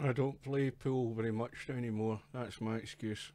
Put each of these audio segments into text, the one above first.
I don't play pool very much anymore. That's my excuse.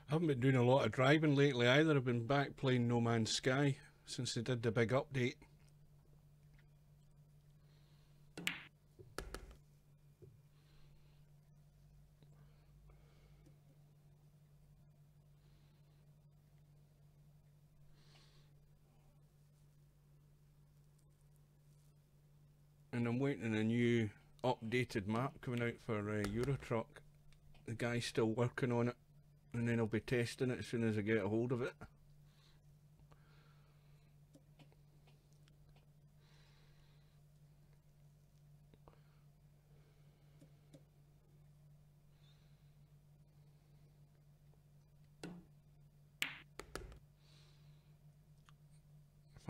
I haven't been doing a lot of driving lately either. I've been back playing No Man's Sky since they did the big update. And I'm waiting on a new updated map coming out for Euro Truck. The guy's still working on it, and then I'll be testing it as soon as I get a hold of it.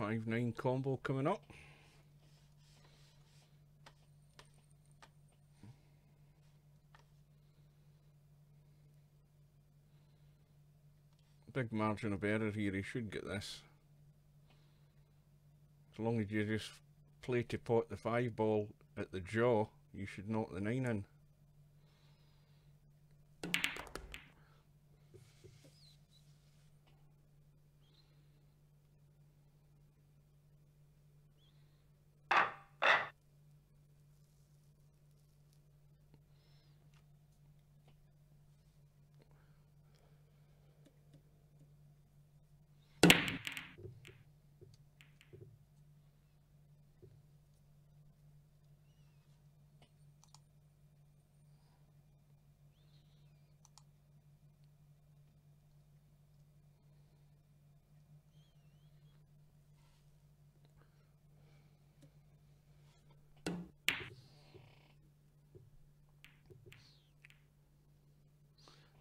$5-9 combo coming up. Big margin of error here, he should get this. As long as you just play to pot the 5 ball at the jaw, you should knock the 9 in.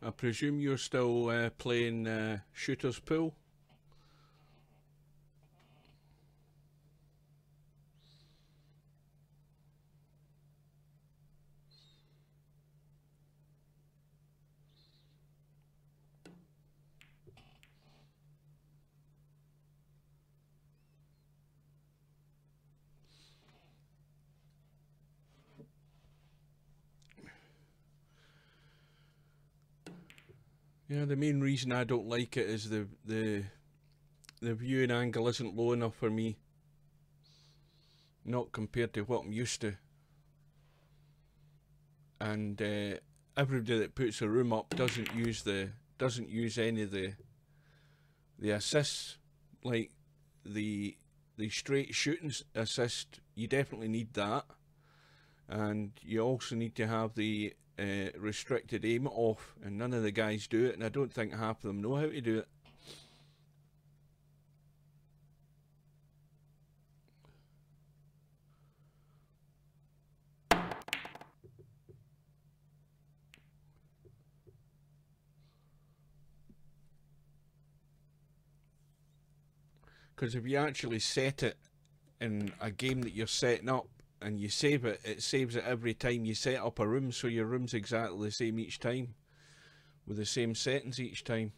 I presume you're still playing Shooter's Pool? Yeah, the main reason I don't like it is the viewing angle isn't low enough for me. Not compared to what I'm used to. And everybody that puts a room up doesn't use any of the assists, like the straight shooting assist. You definitely need that, and you also need to have the restricted aim off, and none of the guys do it, and I don't think half of them know how to do it. Because if you actually set it in a game that you're setting up and you save it, it saves it every time you set up a room, so your room's exactly the same each time, with the same settings each time.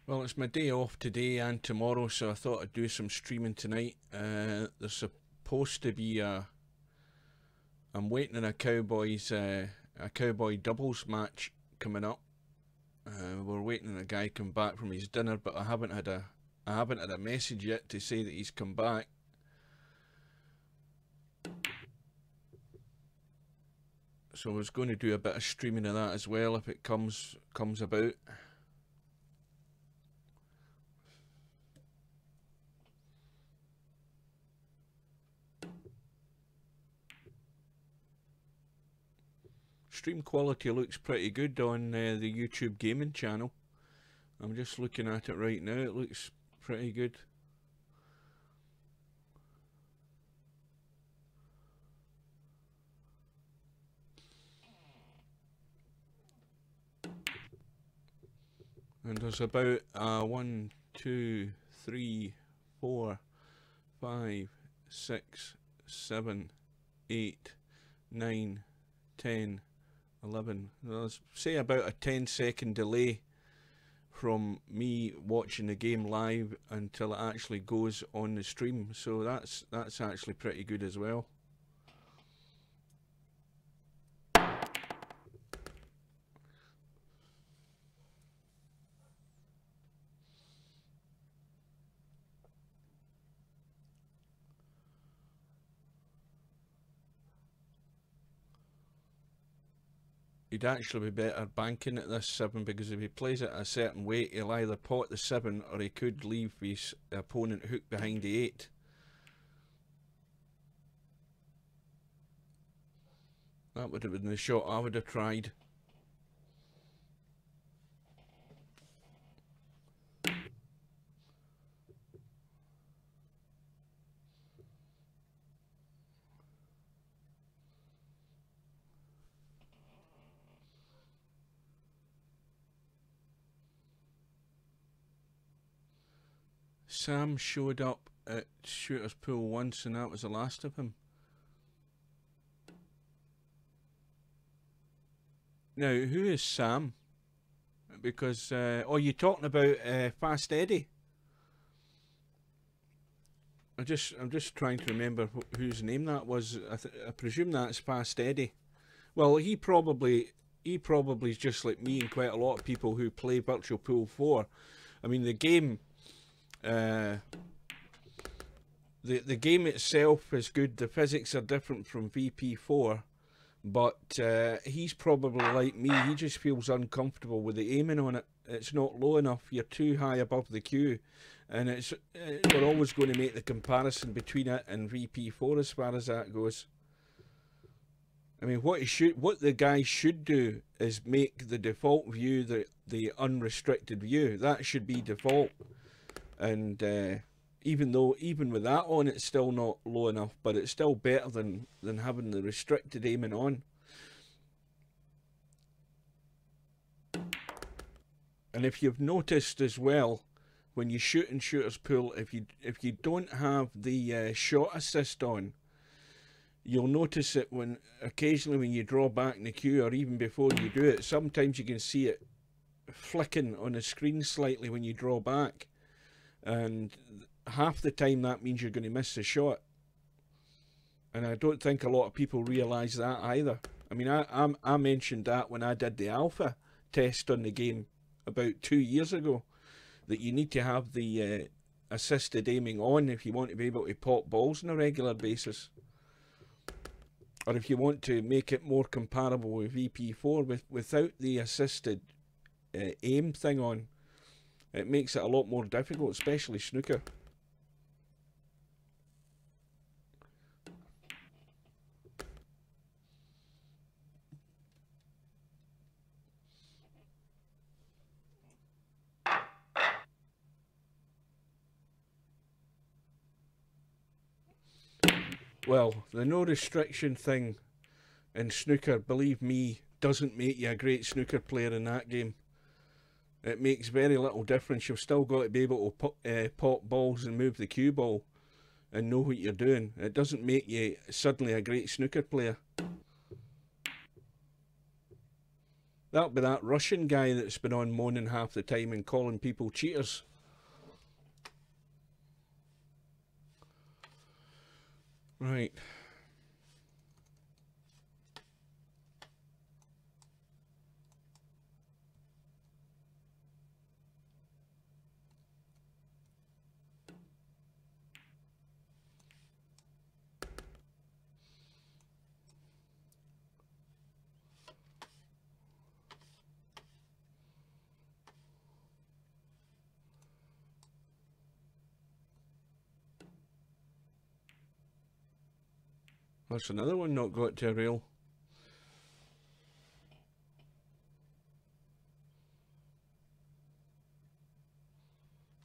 Well, it's my day off today and tomorrow, so I thought I'd do some streaming tonight. There's supposed to be I'm waiting on a cowboy doubles match coming up. We're waiting on a guy come back from his dinner, but I haven't had a message yet to say that he's come back. So I was going to do a bit of streaming of that as well if it comes about. Stream quality looks pretty good on the YouTube gaming channel. I'm just looking at it right now. It looks pretty good. And there's about 1, 2, 3, 4, 5, 6, 7, 8, 9, 10, 11. Let's say about a 10-second delay from me watching the game live until it actually goes on the stream. So that's actually pretty good as well. He'd actually be better banking at this 7, because if he plays it a certain way, he'll either pot the 7 or he could leave his opponent hooked behind the 8. That would have been the shot I would have tried. Sam showed up at Shooter's Pool once, and that was the last of him. Now, who is Sam? Because, oh, you're talking about Fast Eddie? I'm just trying to remember whose name that was. I presume that's Fast Eddie. Well, he probably is just like me and quite a lot of people who play Virtual Pool 4. I mean, the game, the game itself is good. The physics are different from VP4, but he's probably like me. He just feels uncomfortable with the aiming on it. It's not low enough. You're too high above the queue, and we're always going to make the comparison between it and VP4 as far as that goes. I mean, what the guy should do is make the default view the unrestricted view. That should be default. And even with that on, it's still not low enough, but it's still better than having the restricted aiming on. And if you've noticed as well, when you shoot in Shooter's Pool, if you don't have the shot assist on, you'll notice it occasionally when you draw back in the queue, or even before you do it, sometimes you can see it flicking on the screen slightly when you draw back, and half the time that means you're going to miss the shot. And I don't think a lot of people realise that either. I mean, I mentioned that when I did the alpha test on the game about 2 years ago, that you need to have the assisted aiming on if you want to be able to pop balls on a regular basis. Or if you want to make it more comparable with VP4 without the assisted aim thing on, it makes it a lot more difficult, especially snooker. Well, the no restriction thing in snooker, believe me, doesn't make you a great snooker player in that game. It makes very little difference. You've still got to be able to pop balls and move the cue ball and know what you're doing. It doesn't make you suddenly a great snooker player. That'll be that Russian guy that's been on moaning half the time and calling people cheaters. Right. That's another one not got to a rail.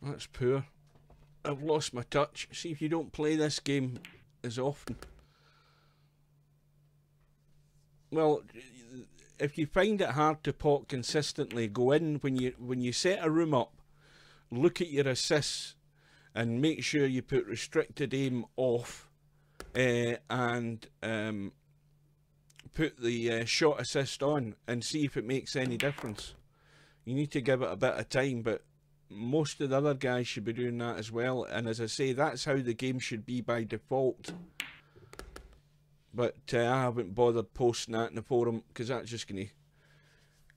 That's poor. I've lost my touch. See if you don't play this game as often. Well, if you find it hard to pot consistently, go in when you set a room up, look at your assists and make sure you put restricted aim off, and put the shot assist on and see if it makes any difference. You need to give it a bit of time, but most of the other guys should be doing that as well. And as I say, that's how the game should be by default. But I haven't bothered posting that in the forum because that's just going to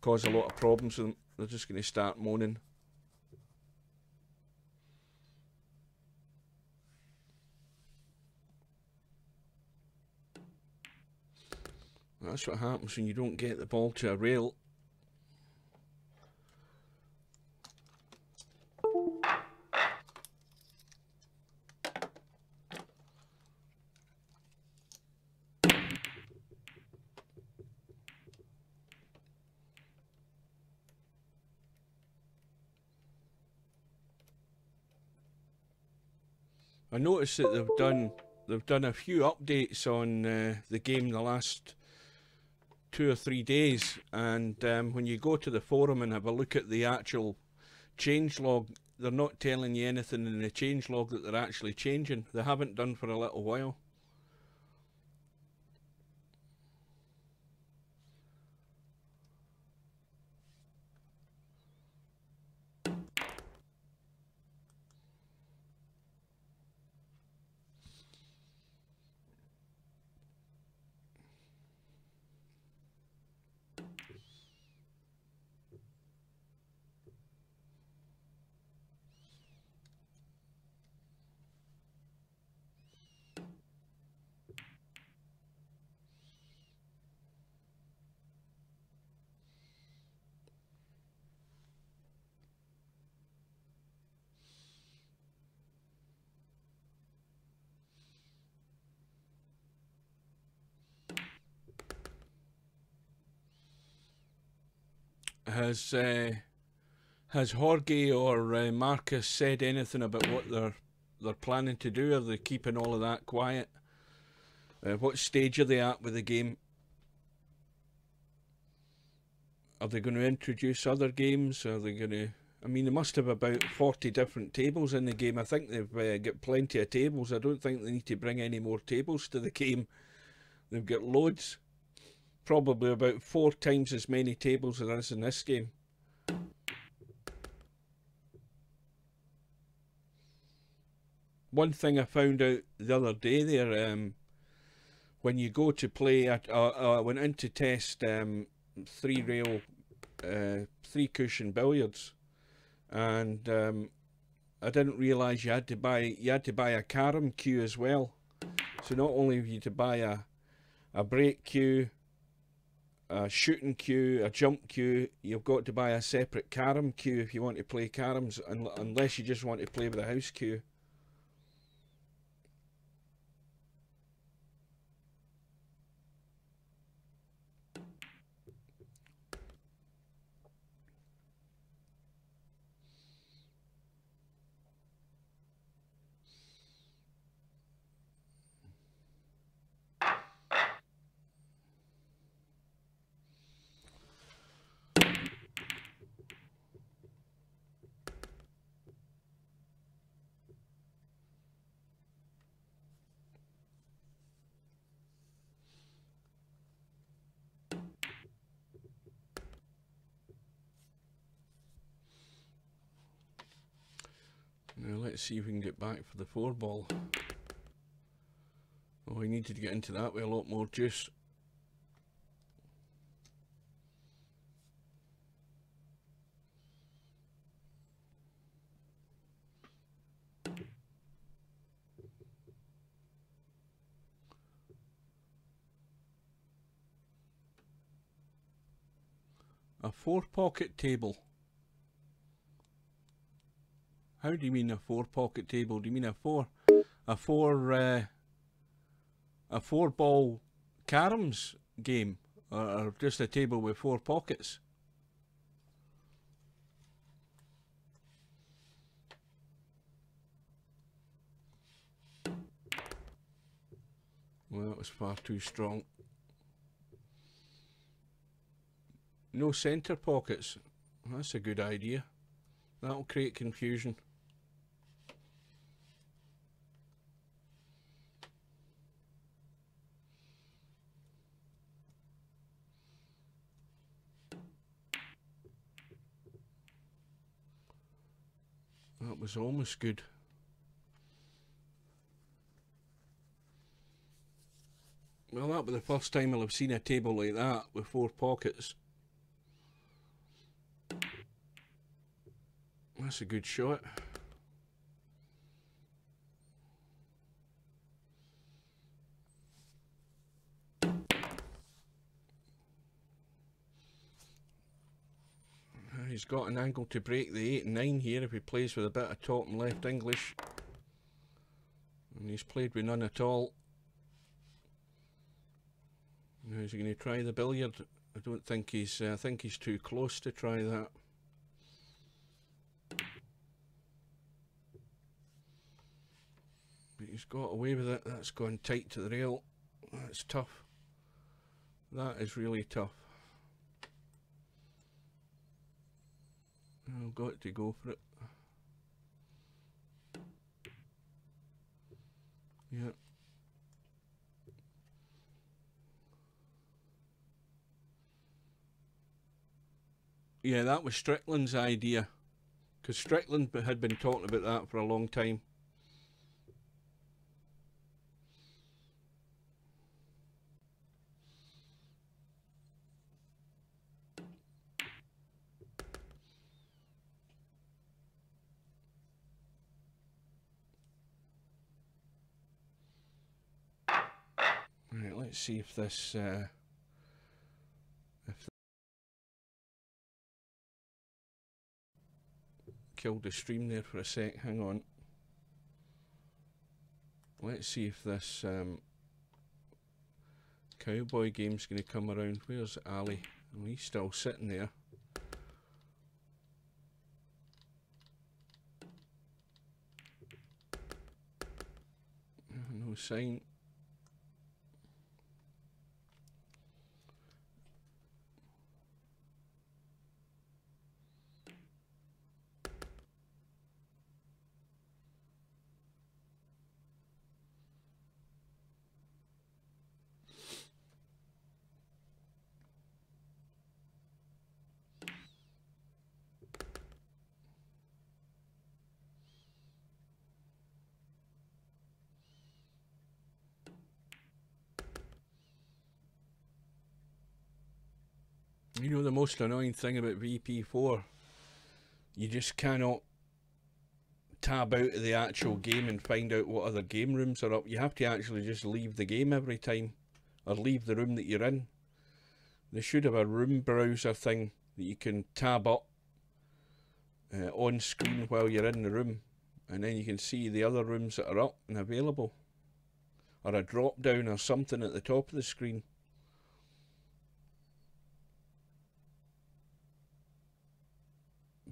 cause a lot of problems for them. They're just going to start moaning. That's what happens when you don't get the ball to a rail. I noticed that they've done a few updates on the game the last 2 or 3 days, and when you go to the forum and have a look at the actual changelog, they're not telling you anything in the changelog that they're actually changing. They haven't done for a little while. Has Jorge or Marcus said anything about what they're planning to do? Are they keeping all of that quiet? What stage are they at with the game? Are they going to introduce other games? Are they going to... I mean, they must have about 40 different tables in the game. I think they've got plenty of tables. I don't think they need to bring any more tables to the game. They've got loads. Probably about 4 times as many tables as there is in this game. One thing I found out the other day there, when you go to play, I went in to test 3-rail, 3-cushion billiards, and I didn't realise you had to buy a carom cue as well. So not only have you to buy a break cue, a shooting cue, a jump cue, you've got to buy a separate carom cue if you want to play caroms, unless you just want to play with a house cue. Let's see if we can get back for the 4 ball. Oh, we needed to get into that with a lot more juice. A 4-pocket table. How do you mean a 4-pocket table? Do you mean a four ball caroms game, or just a table with 4 pockets? Well, that was far too strong. No centre pockets. That's a good idea. That'll create confusion. That was almost good. Well, that was the first time I'll have seen a table like that with 4 pockets. That's a good shot. He's got an angle to break the 8 and 9 here if he plays with a bit of top and left English. And he's played with none at all. Now is he going to try the billiard? I don't think he's, I think he's too close to try that. But he's got away with it. That's gone tight to the rail. That's tough. That is really tough. I've got to go for it. Yeah. Yeah, that was Strickland's idea, because Strickland had been talking about that for a long time. Right, let's see if this killed the stream there for a sec. Hang on. Let's see if this cowboy game's going to come around. Where's Ali? Oh, he's still sitting there. No sign. You know the most annoying thing about VP4? You just cannot tab out of the actual game and find out what other game rooms are up. You have to actually just leave the game every time, or leave the room that you're in. They should have a room browser thing that you can tab up on screen while you're in the room, and then you can see the other rooms that are up and available, or a drop down or something at the top of the screen.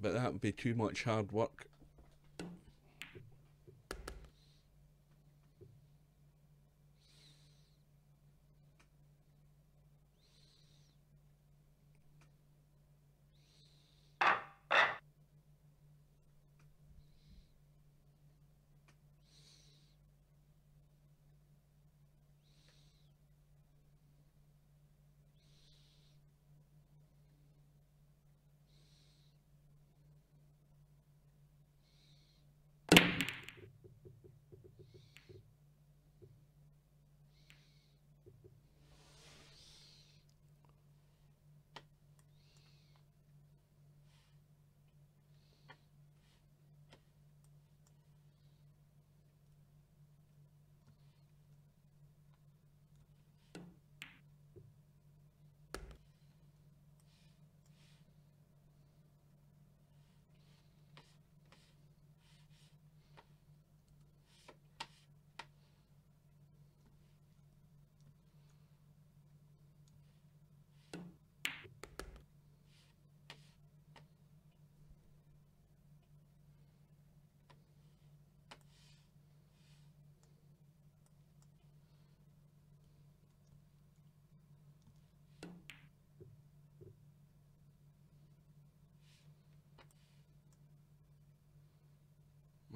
But that would be too much hard work.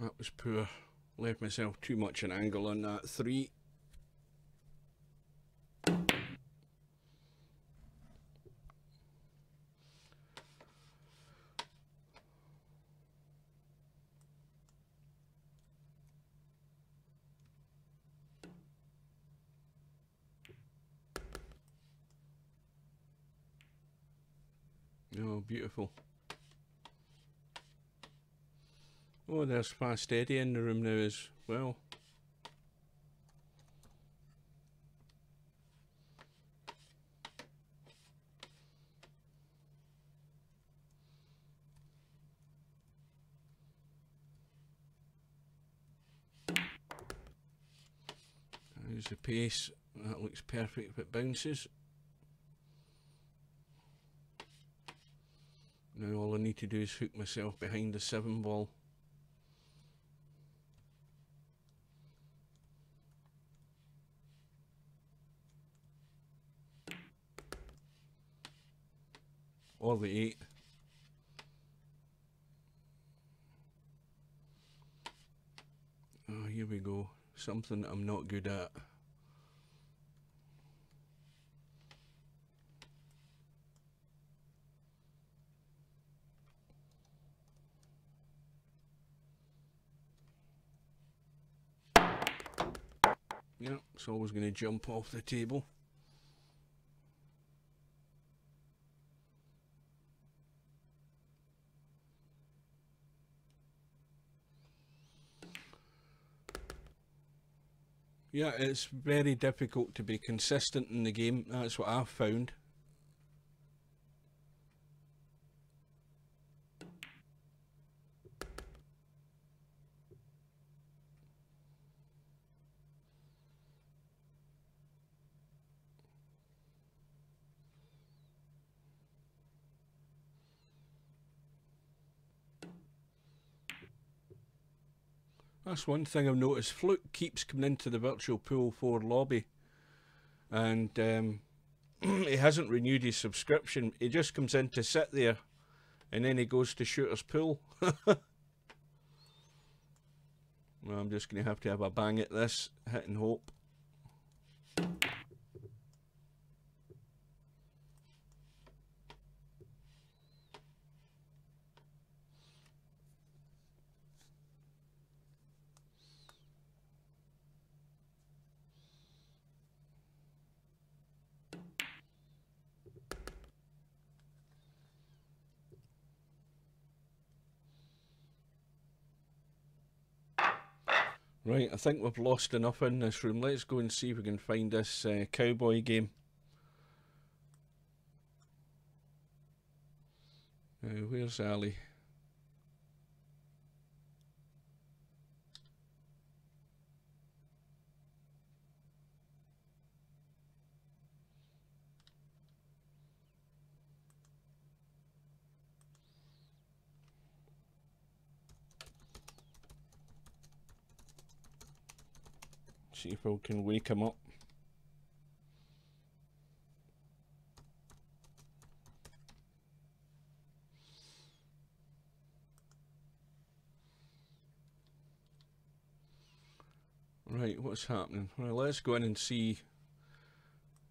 That was poor. Left myself too much an angle on that 3. Oh, beautiful. Oh, there's Fast Eddie in the room now as well. There's the pace. That looks perfect if it bounces. Now all I need to do is hook myself behind the 7 ball. Or the 8. Oh, here we go. Something that I'm not good at. Yeah, it's always going to jump off the table. Yeah, it's very difficult to be consistent in the game. That's what I've found. That's one thing I've noticed. Fluke keeps coming into the virtual pool 4 lobby, and he hasn't renewed his subscription. He just comes in to sit there, and then he goes to Shooter's Pool. Well, I'm just going to have a bang at this, hit and hope. Right, I think we've lost enough in this room. Let's go and see if we can find this cowboy game. Where's Ali? See if we can wake him up. Right, what's happening? Well, let's go in and see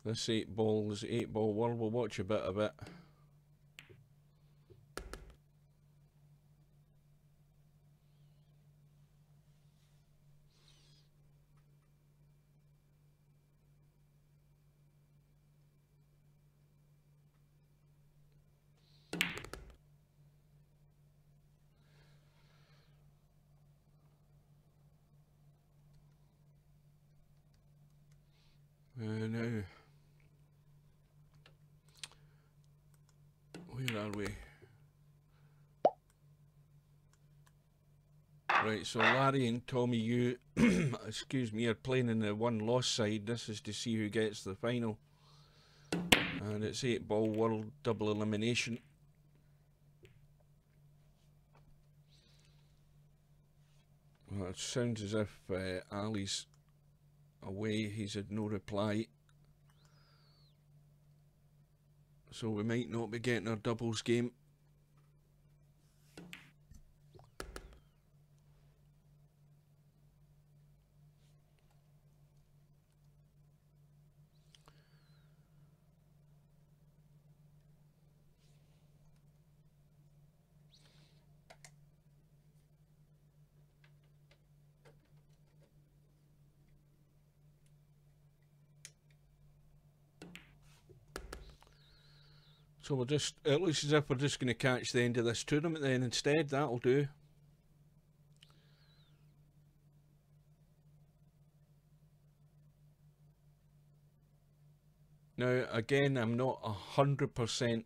this 8 ball. This 8 ball world. We'll watch a bit of it. Now, where are we? Right, so Larry and Tommy, you, excuse me, are playing in the 1 loss side. This is to see who gets the final. And it's 8 ball world double elimination. Well, it sounds as if Ali's away. He's had no reply. So we might not be getting our doubles game. So we're just, it looks as if we're just going to catch the end of this tournament then instead. That'll do. Now again, I'm not 100%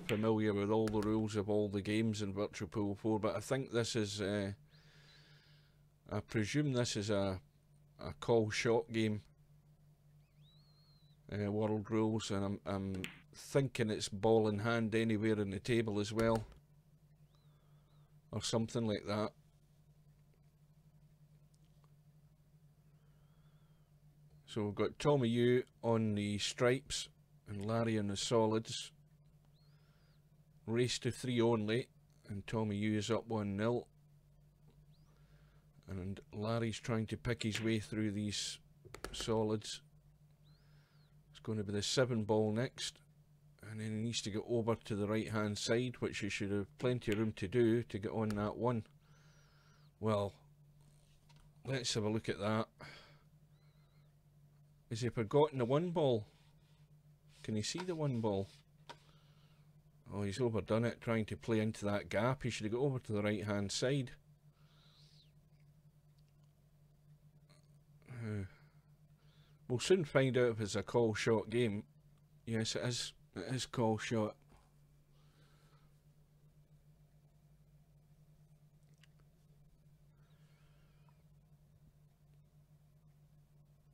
familiar with all the rules of all the games in Virtual Pool 4, but I think this is, I presume this is a call shot game. World rules, and I'm thinking it's ball in hand anywhere in the table as well, or something like that. So we've got Tommy U on the stripes and Larry on the solids. Race to 3 only, and Tommy U is up 1-0. And Larry's trying to pick his way through these solids. It's going to be the 7 ball next, and then he needs to get over to the right hand side, which he should have plenty of room to do to get on that one. Well, let's have a look at that. Has he forgotten the 1 ball? Can you see the 1 ball? Oh, he's overdone it trying to play into that gap. He should have got over to the right hand side. We'll soon find out if it's a call shot game. Yes, it is. It is call shot.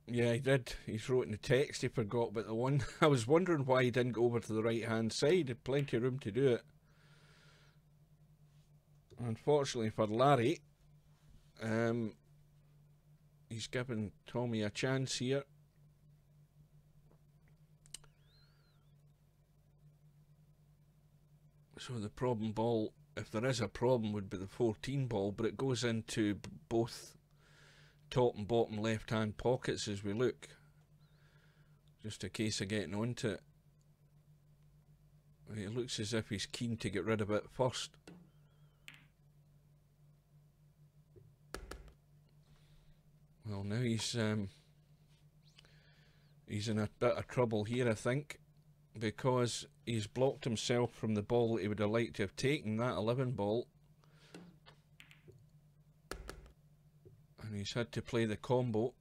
Yeah, he did. He's wrote in the text he forgot about the 1. I was wondering why he didn't go over to the right hand side. He had plenty of room to do it. Unfortunately for Larry, he's given Tommy a chance here. So the problem ball, if there is a problem, would be the 14 ball, but it goes into both top and bottom left hand pockets as we look. Just a case of getting onto it. It looks as if he's keen to get rid of it first. Well, now he's in a bit of trouble here, I think, because he's blocked himself from the ball that he would have liked to have taken, that 11 ball. And he's had to play the combo.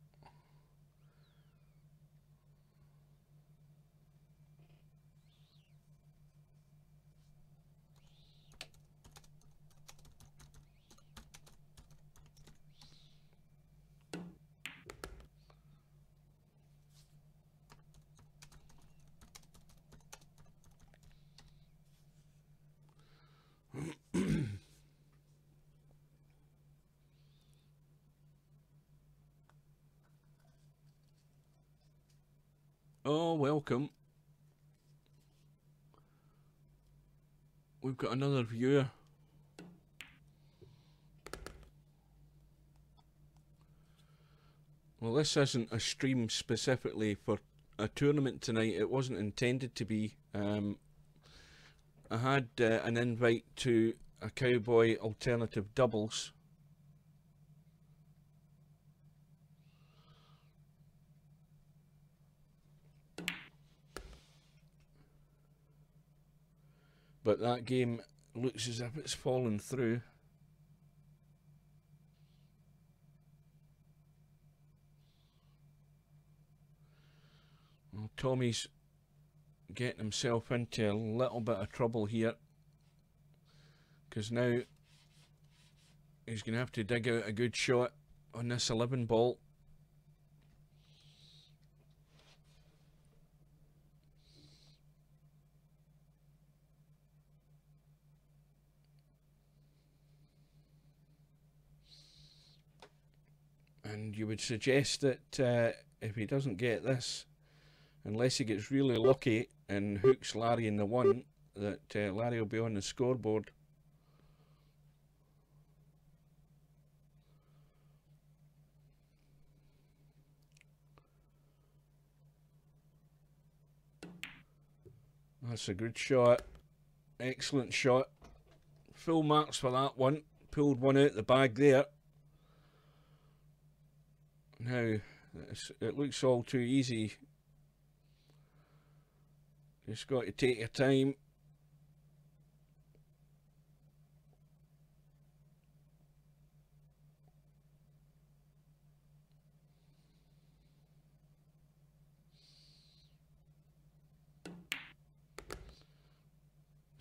Oh, welcome. We've got another viewer. Well, this isn't a stream specifically for a tournament tonight. It wasn't intended to be. I had an invite to a Cowboy Alternative Doubles. But that game looks as if it's fallen through. Well, Tommy's getting himself into a little bit of trouble here, because now he's going to have to dig out a good shot on this 11 ball. And you would suggest that if he doesn't get this, unless he gets really lucky and hooks Larry in the 1, that Larry will be on the scoreboard. That's a good shot. Excellent shot. Full marks for that one. Pulled one out the bag there. Now, it looks all too easy. Just got to take your time.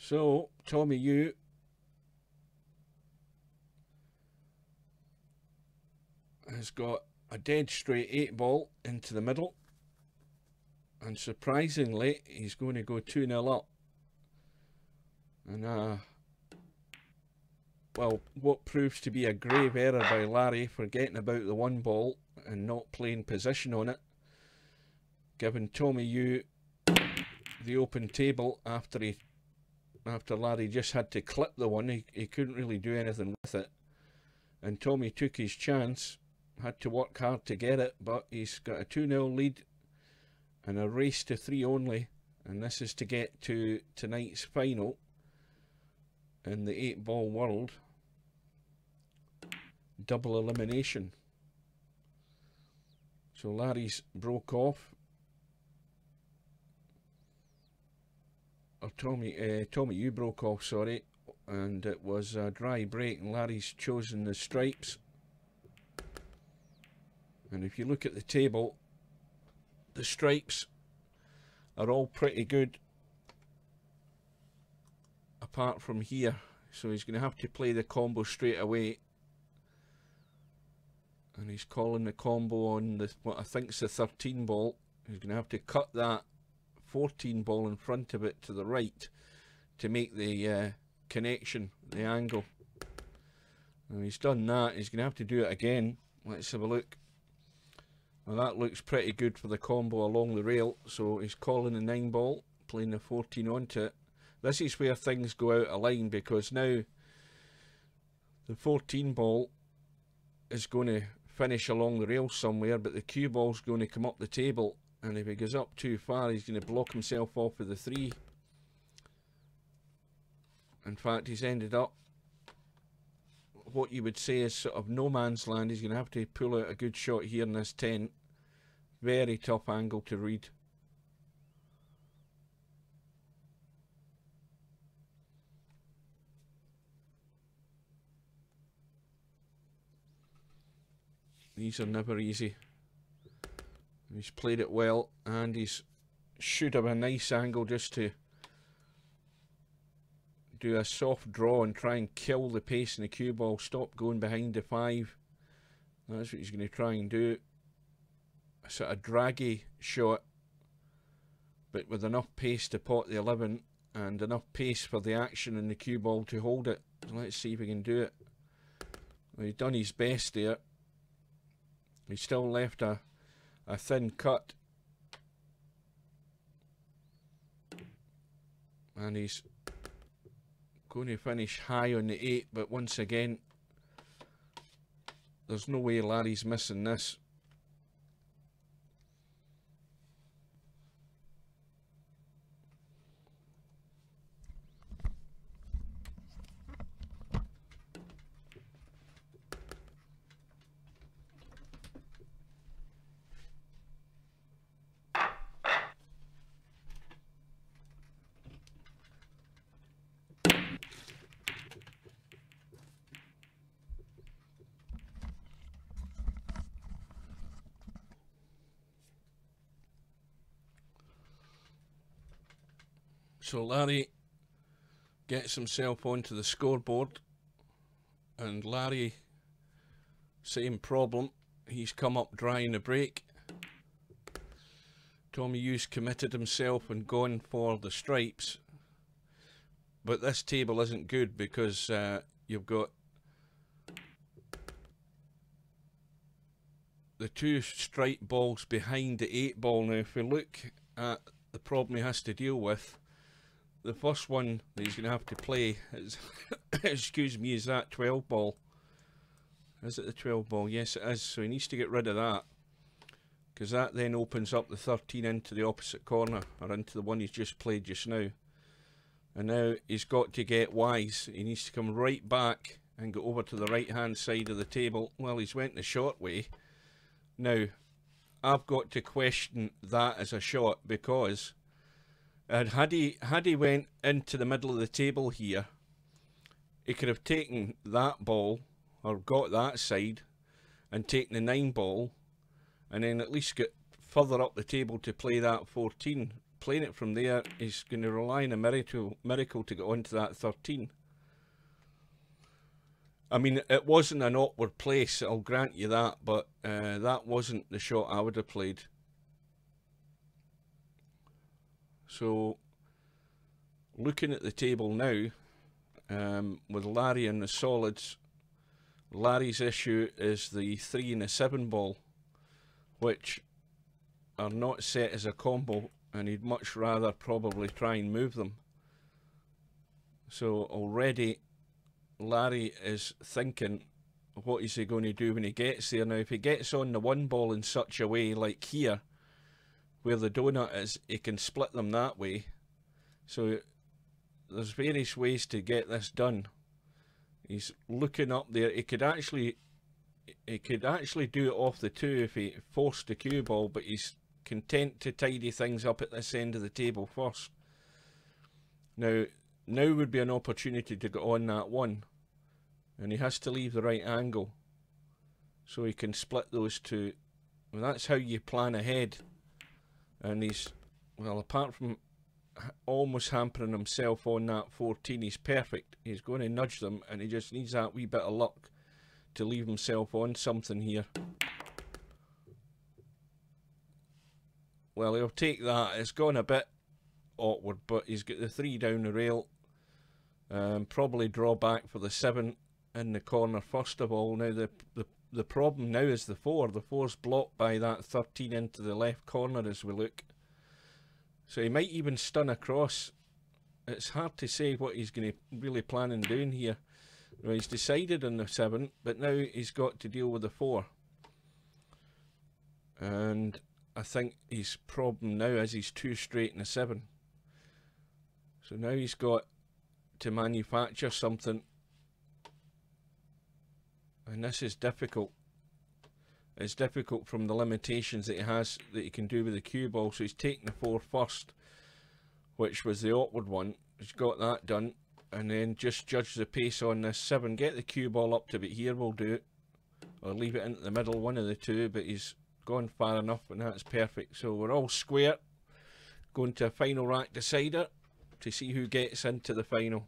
So Tommy Yu has got a dead straight 8 ball into the middle, and surprisingly he's going to go 2-0 up. And well, what proves to be a grave error by Larry, forgetting about the 1 ball and not playing position on it, giving Tommy Yu the open table after Larry just had to clip the one. He couldn't really do anything with it, and Tommy took his chance, had to work hard to get it, but he's got a 2-0 lead and a race to 3 only, and this is to get to tonight's final in the 8-ball world, double elimination. So Larry's broke off, or Tommy Yu broke off, sorry, and it was a dry break, and Larry's chosen the stripes. And if you look at the table, the stripes are all pretty good apart from here, so he's going to have to play the combo straight away, and he's calling the combo on the, what I think is the 13 ball. He's going to have to cut that 14 ball in front of it to the right to make the connection, the angle. And he's done that. He's going to have to do it again. Let's have a look. Well, that looks pretty good for the combo along the rail, so he's calling the 9 ball, playing the 14 onto it. This is where things go out of line, because now the 14 ball is going to finish along the rail somewhere, but the cue ball's going to come up the table, and if he goes up too far he's going to block himself off with the 3. In fact, he's ended up what you would say is sort of no man's land. He's going to have to pull out a good shot here in this 10. Very tough angle to read. These are never easy. He's played it well, and he's should have a nice angle just to do a soft draw and try and kill the pace in the cue ball, stop going behind the 5. That's what he's going to try and do. A sort of draggy shot, but with enough pace to pot the 11 and enough pace for the action in the cue ball to hold it. So let's see if he can do it. Well, he's done his best there. He's still left a thin cut, and he's going to finish high on the 8, but once again there's no way Larry's missing this. So Larry gets himself onto the scoreboard, and Larry, same problem. He's come up dry in the break. Tommy Yu's committed himself and gone for the stripes, but this table isn't good because you've got the 2 stripe balls behind the 8 ball. Now if we look at the problem he has to deal with, the first one that he's going to have to play is excuse me, is that 12 ball. Is it the 12 ball? Yes it is. So he needs to get rid of that, because that then opens up the 13 into the opposite corner, or into the one he's just played just now. And now he's got to get wise. He needs to come right back and go over to the right hand side of the table. Well, he's went the short way. Now I've got to question that as a shot, because had he went into the middle of the table here, he could have taken that ball, or got that side and taken the 9 ball, and then at least get further up the table to play that 14, playing it from there, he's going to rely on a miracle to get onto that 13. I mean, it wasn't an awkward place, I'll grant you that, but that wasn't the shot I would have played. So, looking at the table now, with Larry in the solids, Larry's issue is the 3 and the 7 ball, which are not set as a combo, and he'd much rather probably try and move them. So already Larry is thinking, what is he going to do when he gets there? Now if he gets on the 1 ball in such a way, like here where the donut is, he can split them that way. So there's various ways to get this done. He's looking up there. He could actually do it off the 2 if he forced the cue ball, but he's content to tidy things up at this end of the table first. Now would be an opportunity to get on that 1, and he has to leave the right angle so he can split those 2. Well, that's how you plan ahead. And he's, well, apart from almost hampering himself on that 14, he's perfect. He's going to nudge them, and he just needs that wee bit of luck to leave himself on something here. Well, he'll take that. It's gone a bit awkward, but he's got the 3 down the rail. Probably draw back for the 7 in the corner first of all. Now the problem now is the 4. The 4's blocked by that 13 into the left corner as we look. So he might even stun across. It's hard to say what he's going to really plan on doing here. Well, he's decided on the 7, but now he's got to deal with the 4. And I think his problem now is he's 2 straight in the 7. So now he's got to manufacture something, and this is difficult. It's difficult from the limitations that he has, that he can do with the cue ball. So he's taken the 4 first, which was the awkward one. He's got that done, and then just judge the pace on this 7. Get the cue ball up to about here, will do it, or leave it into the middle, one of the 2, but he's gone far enough, and that's perfect. So we're all square, going to a final rack decider to see who gets into the final.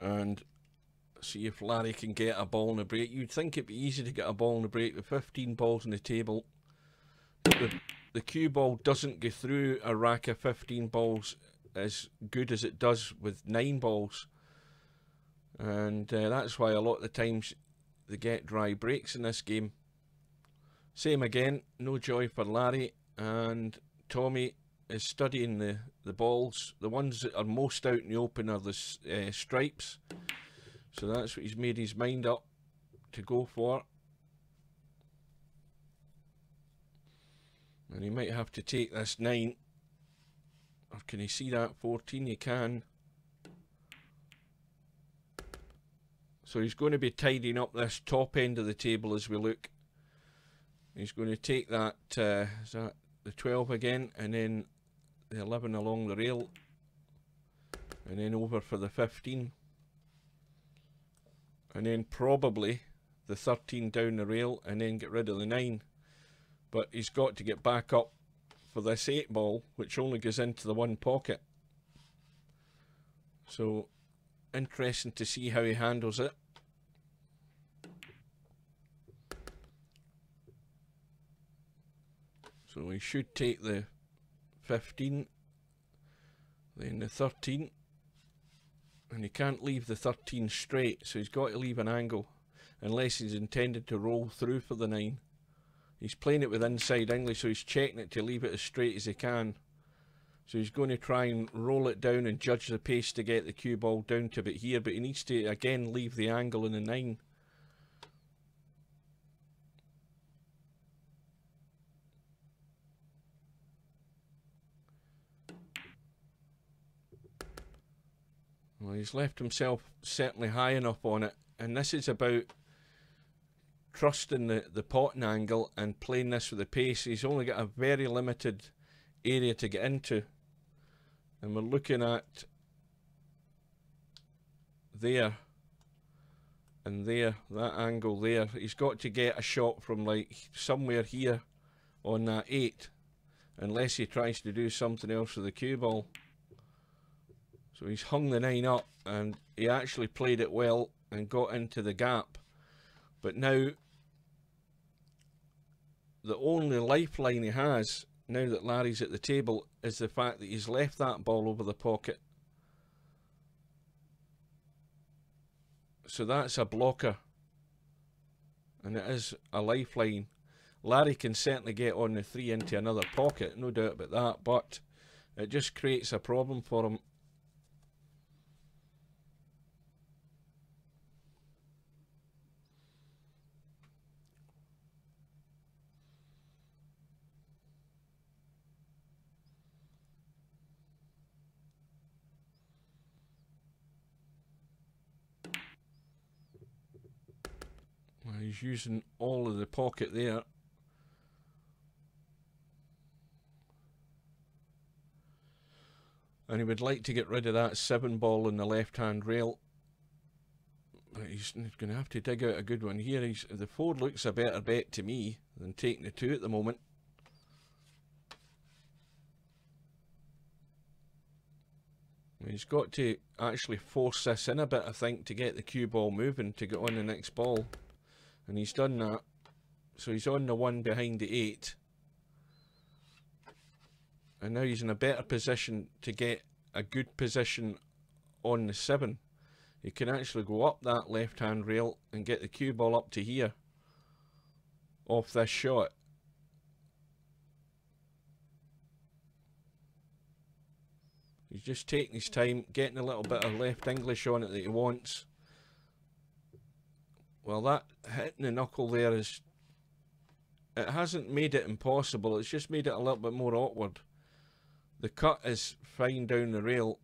And see if Larry can get a ball in the break. You'd think it'd be easy to get a ball in the break with 15 balls on the table, but the cue ball doesn't go through a rack of 15 balls as good as it does with 9 balls. And that's why a lot of the times they get dry breaks in this game. Same again, no joy for Larry, and Tommy is studying the balls. The ones that are most out in the open are the stripes. So that's what he's made his mind up to go for. And he might have to take this 9. Or can he see that 14? He can. So he's going to be tidying up this top end of the table as we look. He's going to take that, is that the 12 again, and then the 11 along the rail, and then over for the 15, and then probably the 13 down the rail, and then get rid of the 9. But he's got to get back up for this 8 ball, which only goes into the 1 pocket. So interesting to see how he handles it. So he should take the 15, then the 13, and he can't leave the 13 straight, so he's got to leave an angle, unless he's intended to roll through for the 9. He's playing it with inside English, so he's checking it to leave it as straight as he can. So he's going to try and roll it down and judge the pace to get the cue ball down to about here, but he needs to again leave the angle in the 9. Well, he's left himself certainly high enough on it, and this is about trusting the potting angle and playing this with the pace. He's only got a very limited area to get into, and we're looking at there and there, that angle there, he's got to get a shot from like somewhere here on that 8, unless he tries to do something else with the cue ball. So he's hung the 9 up, and he actually played it well and got into the gap. But now, the only lifeline he has, now that Larry's at the table, is the fact that he's left that ball over the pocket. So that's a blocker, and it is a lifeline. Larry can certainly get on the 3 into another pocket, no doubt about that, but it just creates a problem for him. He's using all of the pocket there. And he would like to get rid of that 7 ball in the left-hand rail. But he's going to have to dig out a good one here. The 4 looks a better bet to me than taking the 2 at the moment. He's got to actually force this in a bit, I think, to get the cue ball moving to get on the next ball. And he's done that. So he's on the 1 behind the 8. And now he's in a better position to get a good position on the 7. He can actually go up that left-hand rail and get the cue ball up to here off this shot. He's just taking his time, getting a little bit of left English on it that he wants. Well, that hitting the knuckle there is... it hasn't made it impossible, it's just made it a little bit more awkward. The cut is fine down the rail.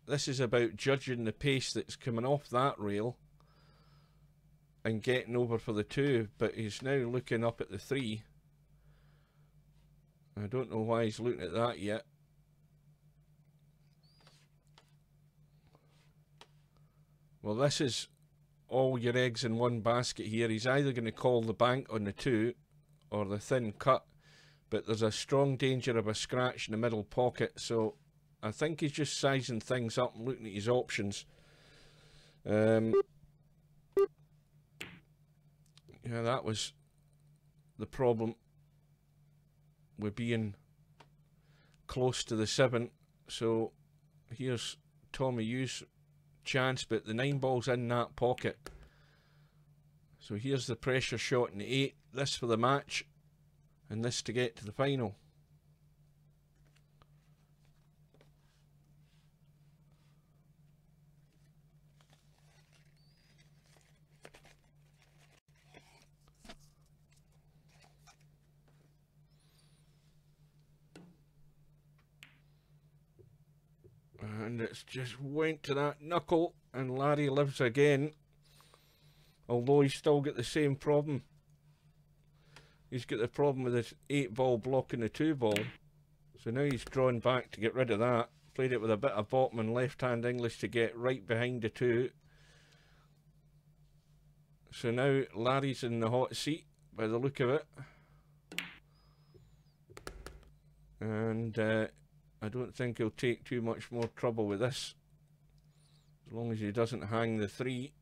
This is about judging the pace that's coming off that rail and getting over for the 2, but he's now looking up at the 3. I don't know why he's looking at that yet. Well, this is all your eggs in one basket here. He's either going to call the bank on the 2 or the thin cut, but there's a strong danger of a scratch in the middle pocket, so I think he's just sizing things up and looking at his options. Yeah, that was the problem with being close to the 7. So here's Tommy Yu's chance, but the 9 ball's in that pocket. So here's the pressure shot in the 8. This for the match, and this to get to the final. And it's just went to that knuckle, and Larry lives again. Although he's still got the same problem. He's got the problem with this 8 ball blocking the 2 ball. So now he's drawn back to get rid of that. Played it with a bit of bottom and left hand English to get right behind the 2. So now Larry's in the hot seat by the look of it. And I don't think he'll take too much more trouble with this, as long as he doesn't hang the 3.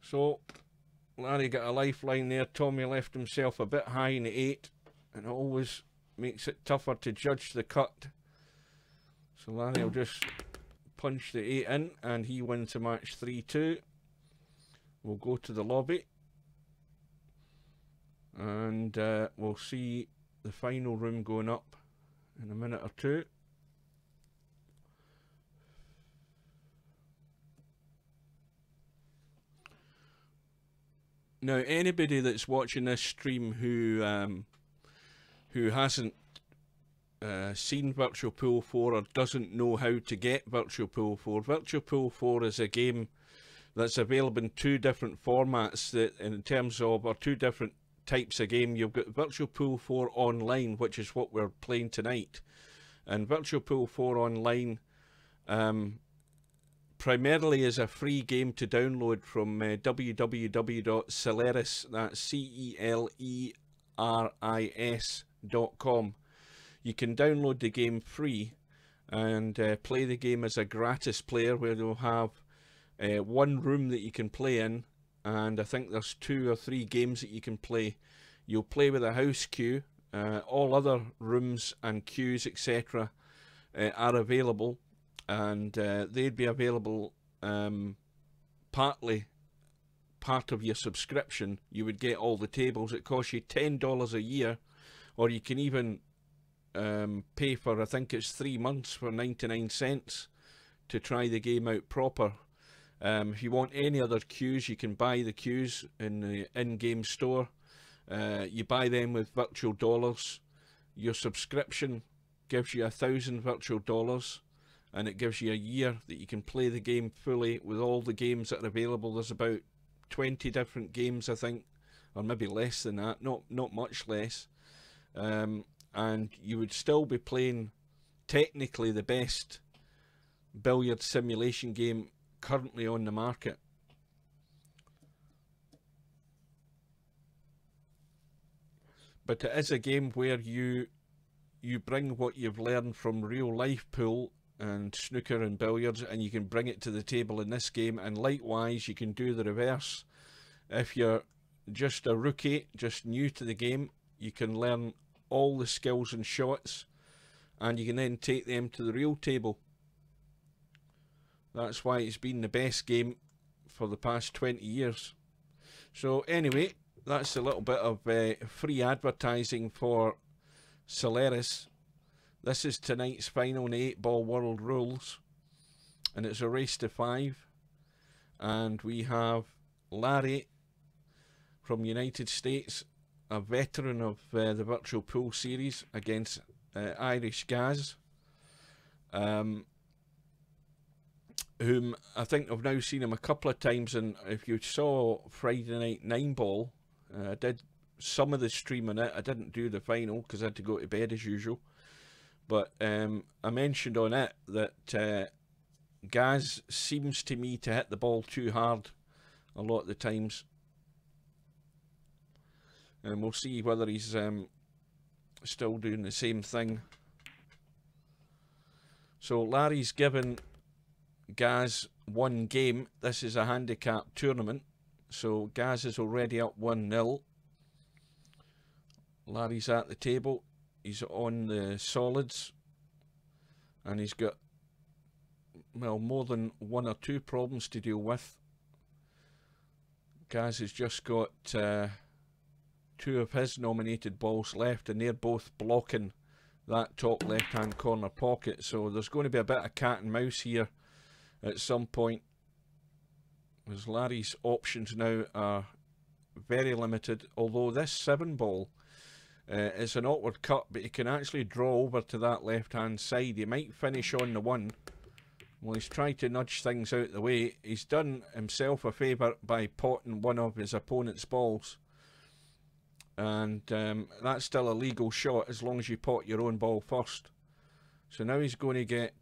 So Larry got a lifeline there. Tommy left himself a bit high in the 8, and it always makes it tougher to judge the cut. So Larry will just punch the 8 in, and he wins the match 3-2. We'll go to the lobby, and we'll see the final room going up in a minute or 2. Now, anybody that's watching this stream who hasn't seen Virtual Pool 4 or doesn't know how to get Virtual Pool 4, Virtual Pool 4 is a game that's available in 2 different formats, that in terms of, or 2 different types of game. You've got Virtual Pool 4 Online, which is what we're playing tonight, and Virtual Pool 4 Online primarily is a free game to download from www.celeris, that's CELERIS.com. You can download the game free and play the game as a gratis player, where you'll have one room that you can play in, and I think there's 2 or 3 games that you can play. You'll play with a house queue. All other rooms and queues, etc., are available, and they'd be available partly part of your subscription. You would get all the tables. It costs you $10 a year, or you can even pay for, I think it's 3 months for 99 cents to try the game out proper. If you want any other queues, you can buy the queues in the in-game store. You buy them with virtual dollars. Your subscription gives you 1,000 virtual dollars, and it gives you a year that you can play the game fully with all the games that are available. There's about 20 different games, I think, or maybe less than that, not much less. And you would still be playing technically the best billiard simulation game currently on the market. But it is a game where you bring what you've learned from real life pool and snooker and billiards, and you can bring it to the table in this game. And likewise, you can do the reverse. If you're just a rookie, just new to the game, you can learn all the skills and shots, and you can then take them to the real table. That's why it's been the best game for the past 20 years. So anyway, that's a little bit of free advertising for Celeris. This is tonight's final in the 8-ball world rules, and it's a race to 5, and we have Larry from United States, a veteran of the virtual pool series, against Irish Gaz, whom I think I've now seen him a couple of times. And if you saw Friday night 9-ball, I did some of the stream on it. I didn't do the final because I had to go to bed as usual, but I mentioned on it that Gaz seems to me to hit the ball too hard a lot of the times, and we'll see whether he's still doing the same thing. So Larry's given Gaz 1 game. This is a handicap tournament, so Gaz is already up 1-0. Larry's at the table. He's on the solids, and he's got, well, more than 1 or 2 problems to deal with. Gaz has just got 2 of his nominated balls left, and they're both blocking that top left hand corner pocket, so there's going to be a bit of cat and mouse here at some point, as Larry's options now are very limited. Although this 7-ball is an awkward cut, but he can actually draw over to that left hand side. He might finish on the 1. Well, he's tried to nudge things out the way. He's done himself a favour by potting one of his opponent's balls, and that's still a legal shot as long as you pot your own ball first. So now he's going to get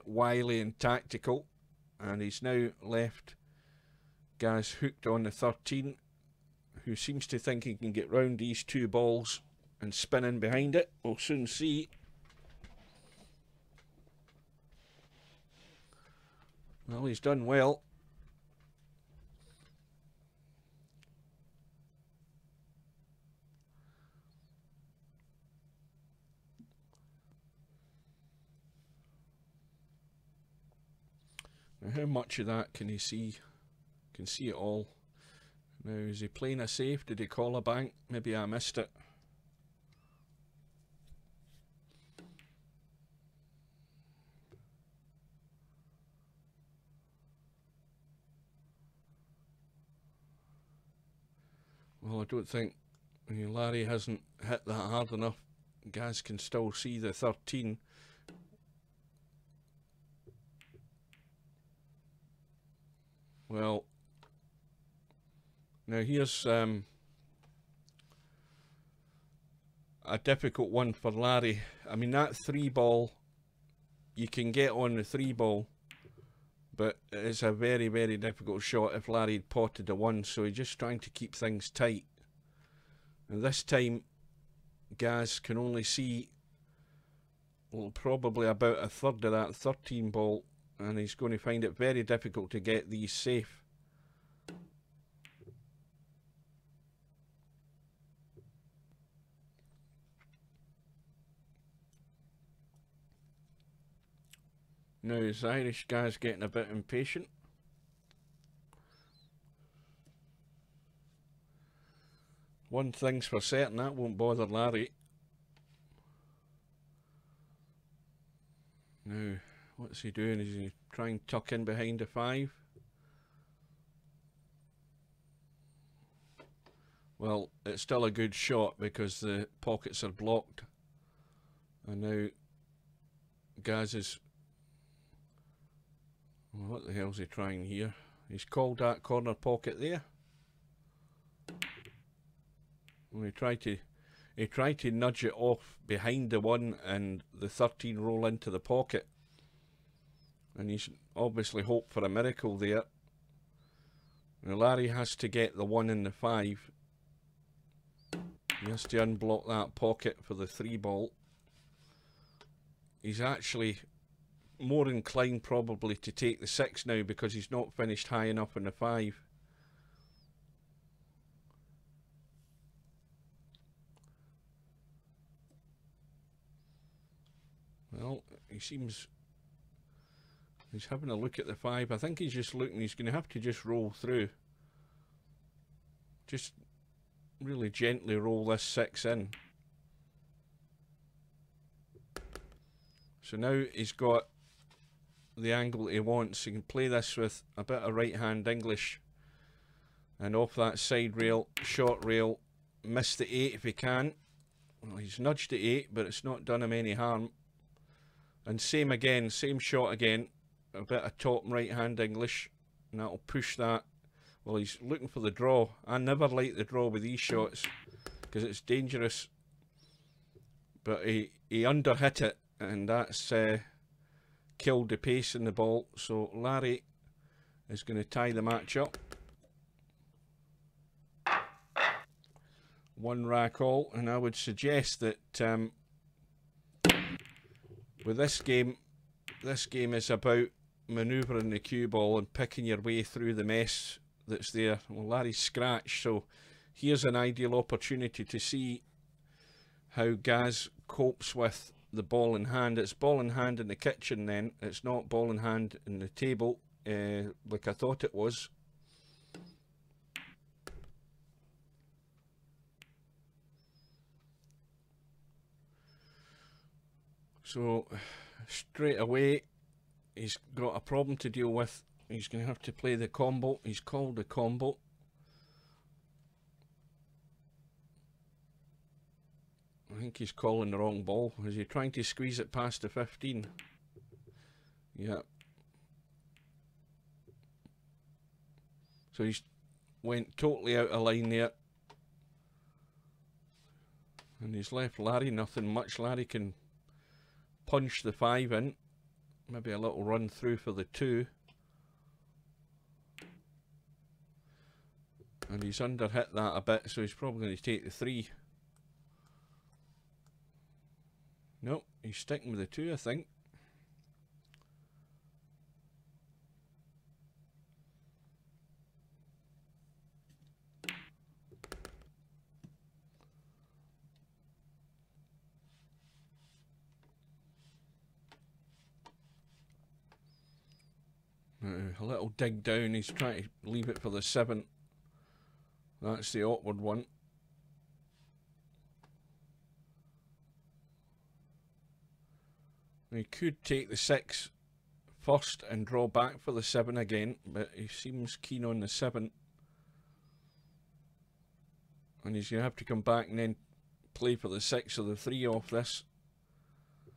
wily and tactical, and he's now left Gaz hooked on the 13, who seems to think he can get round these 2 balls and spin in behind it. We'll soon see. Well, he's done well. Now, how much of that can he see? Can see it all. Now, is he playing a safe? Did he call a bank? Maybe I missed it. Well, I don't think, I mean, Larry hasn't hit that hard enough. Gaz can still see the 13. Well, now here's a difficult one for Larry. I mean, that 3-ball you can get on the 3 ball, but it's a very, very difficult shot if Larry had potted a 1, so he's just trying to keep things tight. And this time, Gaz can only see, well, probably about a third of that 13 ball, and he's going to find it very difficult to get these safe. Now this Irish guy's getting a bit impatient. One thing's for certain, that won't bother Larry. Now, what's he doing? Is he trying to tuck in behind a 5? Well, it's still a good shot because the pockets are blocked. And now Gaz is... What the hell's he trying here? He's called that corner pocket there. And he tried to nudge it off behind the 1 and the 13 roll into the pocket. And he's obviously hoped for a miracle there. Now Larry has to get the 1 and the 5. He has to unblock that pocket for the 3 ball. He's actually more inclined probably to take the 6 now because he's not finished high enough in the 5. Well, he's having a look at the 5. I think he's just looking, he's going to have to just roll through. Just really gently roll this 6 in. So now he's got the angle that he wants. He can play this with a bit of right hand English, and off that side rail, short rail, miss the 8 if he can. Well, he's nudged the 8, but it's not done him any harm. And same again, same shot again, a bit of top right hand English, and that'll push that. Well, he's looking for the draw. I never like the draw with these shots because it's dangerous, but he underhit it, and that's killed the pace in the ball. So Larry is going to tie the match up. 1 rack all, and I would suggest that with this game is about manoeuvring the cue ball and picking your way through the mess that's there. Well, Larry's scratched, so here's an ideal opportunity to see how Gaz copes with the ball in hand. It's ball in hand in the kitchen then, it's not ball in hand in the table like I thought it was. So straight away he's got a problem to deal with. He's going to have to play the combo. He's called the combo. I think he's calling the wrong ball. Is he trying to squeeze it past the 15? Yeah. So he's went totally out of line there. And he's left Larry nothing much. Larry can punch the 5 in. Maybe a little run through for the 2. And he's underhit that a bit, so he's probably going to take the 3. Nope, he's sticking with the 2, I think. A little dig down, he's trying to leave it for the 7. That's the awkward one. He could take the 6 first and draw back for the 7 again, but he seems keen on the 7. And he's going to have to come back and then play for the 6 or the 3 off this.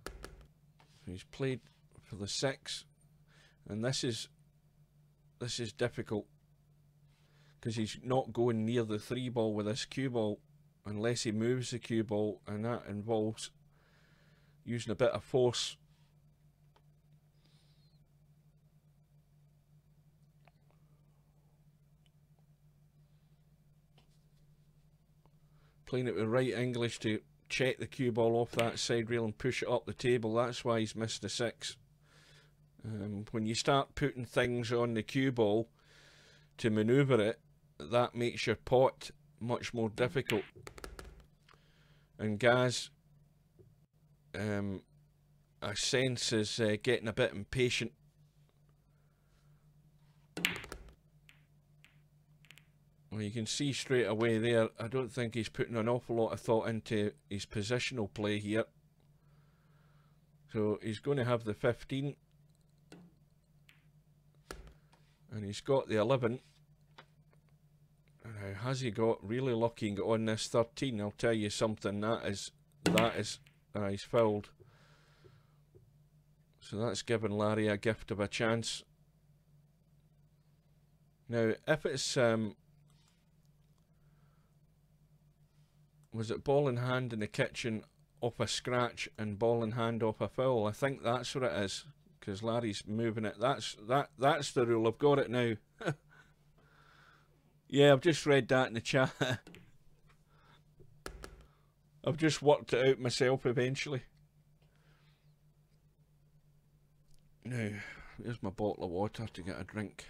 So he's played for the 6, and this is difficult because he's not going near the 3 ball with this cue ball unless he moves the cue ball, and that involves using a bit of force. Playing it with right English to check the cue ball off that side rail and push it up the table. That's why he's missed a 6. When you start putting things on the cue ball to manoeuvre it, that makes your pot much more difficult. And Gaz, I sense, is getting a bit impatient. Well, you can see straight away there, I don't think he's putting an awful lot of thought into his positional play here. So he's going to have the 15. And he's got the 11. Now, has he got really lucky and got on this 13? I'll tell you something, he's fouled. So that's given Larry a gift of a chance. Now, if it's was it ball in hand in the kitchen off a scratch and ball in hand off a foul? I think that's what it is, because Larry's moving it. That's the rule. I've got it now. Yeah, I've just read that in the chat. I've just worked it out myself eventually. Now, there's my bottle of water to get a drink.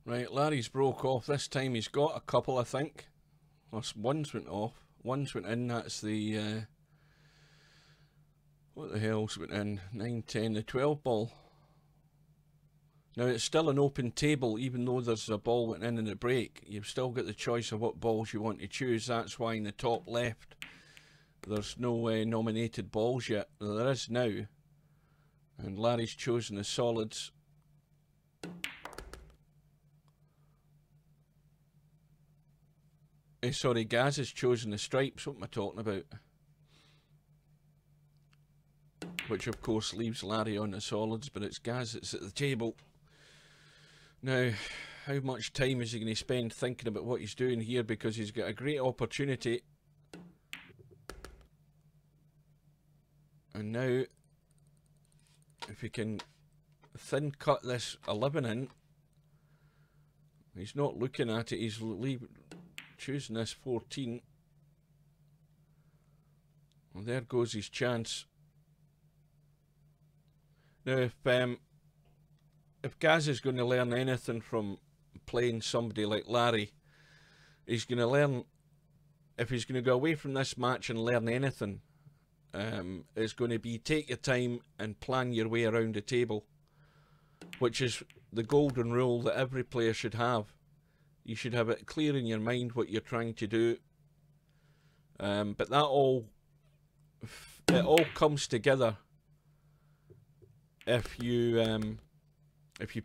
Right, Larry's broke off. This time he's got a couple, I think. One's went off. One's went in. That's the... what the hell's went in? 9, 10, the 12 ball. Now, it's still an open table, even though there's a ball went in the break. You've still got the choice of what balls you want to choose. That's why in the top left, there's no nominated balls yet. There is now. And Larry's chosen the solids. Sorry, Gaz has chosen the stripes. What am I talking about? Which, of course, leaves Larry on the solids, but it's Gaz that's at the table. Now, how much time is he going to spend thinking about what he's doing here? Because he's got a great opportunity. And now, if he can thin cut this 11 in, he's not looking at it, he's choosing this 14. Well, there goes his chance. Now, if Gaz is going to learn anything from playing somebody like Larry, he's going to learn, if he's going to go away from this match and learn anything, it's going to be take your time and plan your way around the table, which is the golden rule that every player should have. You should have it clear in your mind what you're trying to do. But that it all comes together if you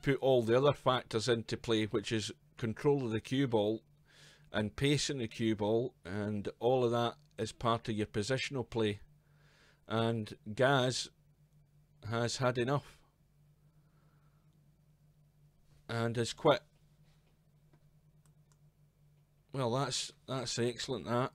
put all the other factors into play, which is control of the cue ball and pace in the cue ball, and all of that is part of your positional play. And Gaz has had enough and has quit. Well, that's excellent, that.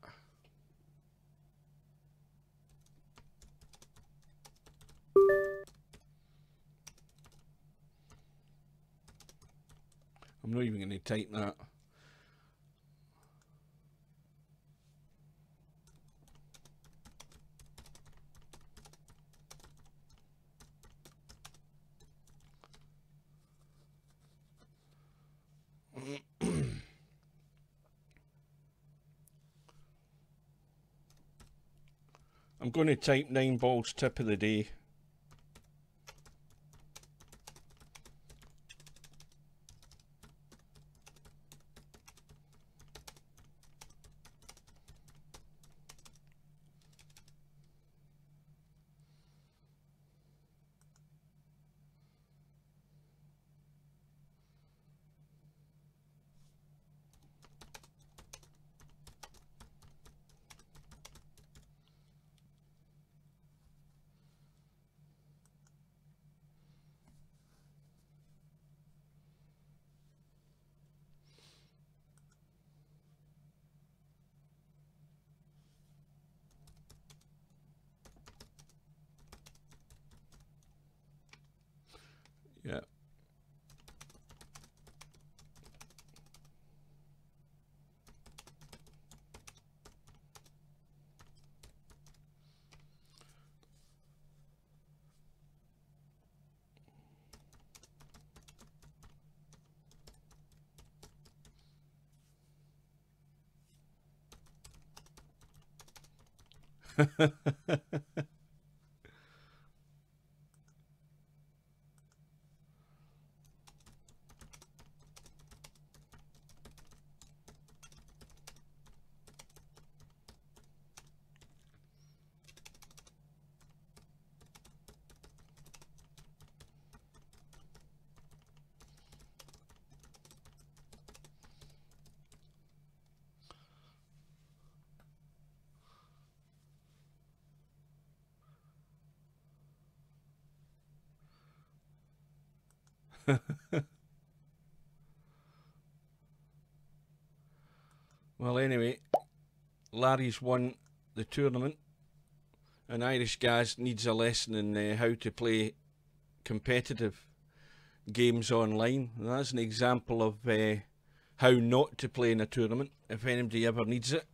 I'm not even going to type that. I'm going to type 9 balls tip of the day. Yeah. Well, anyway, Larry's won the tournament, and Irish Gaz needs a lesson in how to play competitive games online. And that's an example of how not to play in a tournament if anybody ever needs it.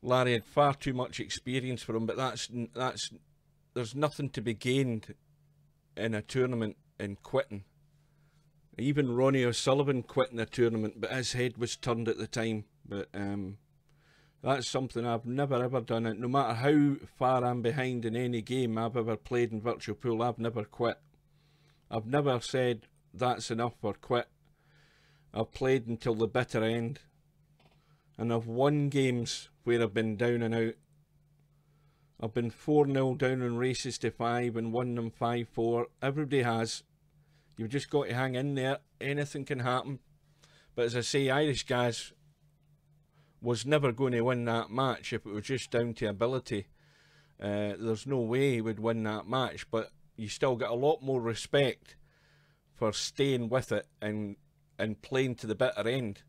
Larry had far too much experience for him, but there's nothing to be gained in a tournament in quitting. Even Ronnie O'Sullivan quit in a tournament, but his head was turned at the time. But that's something I've never ever done. It no matter how far I'm behind in any game I've ever played in Virtual Pool, I've never quit. I've never said that's enough or quit. I've played until the bitter end, and I've won games where I've been down and out. I've been 4-0 down in races to 5 and won them 5-4. Everybody has. You've just got to hang in there. Anything can happen. But as I say, Irish Gaz was never going to win that match if it was just down to ability. There's no way he would win that match, but you still get a lot more respect for staying with it and playing to the bitter end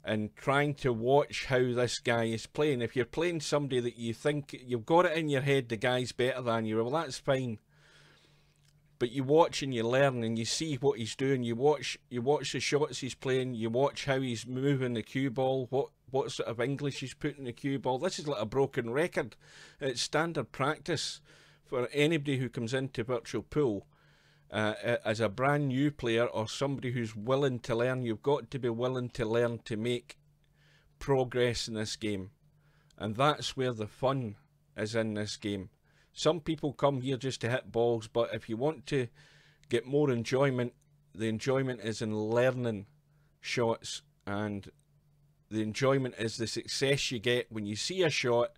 and trying to watch how this guy is playing. If you're playing somebody that you think you've got it in your head the guy's better than you, well, that's fine. But you watch and you learn and you see what he's doing. You watch the shots he's playing. You watch how he's moving the cue ball. What sort of English he's putting in the cue ball. This is like a broken record. It's standard practice for anybody who comes into Virtual Pool as a brand new player or somebody who's willing to learn. You've got to be willing to learn to make progress in this game, and that's where the fun is in this game. Some people come here just to hit balls, but if you want to get more enjoyment, the enjoyment is in learning shots, and the enjoyment is the success you get when you see a shot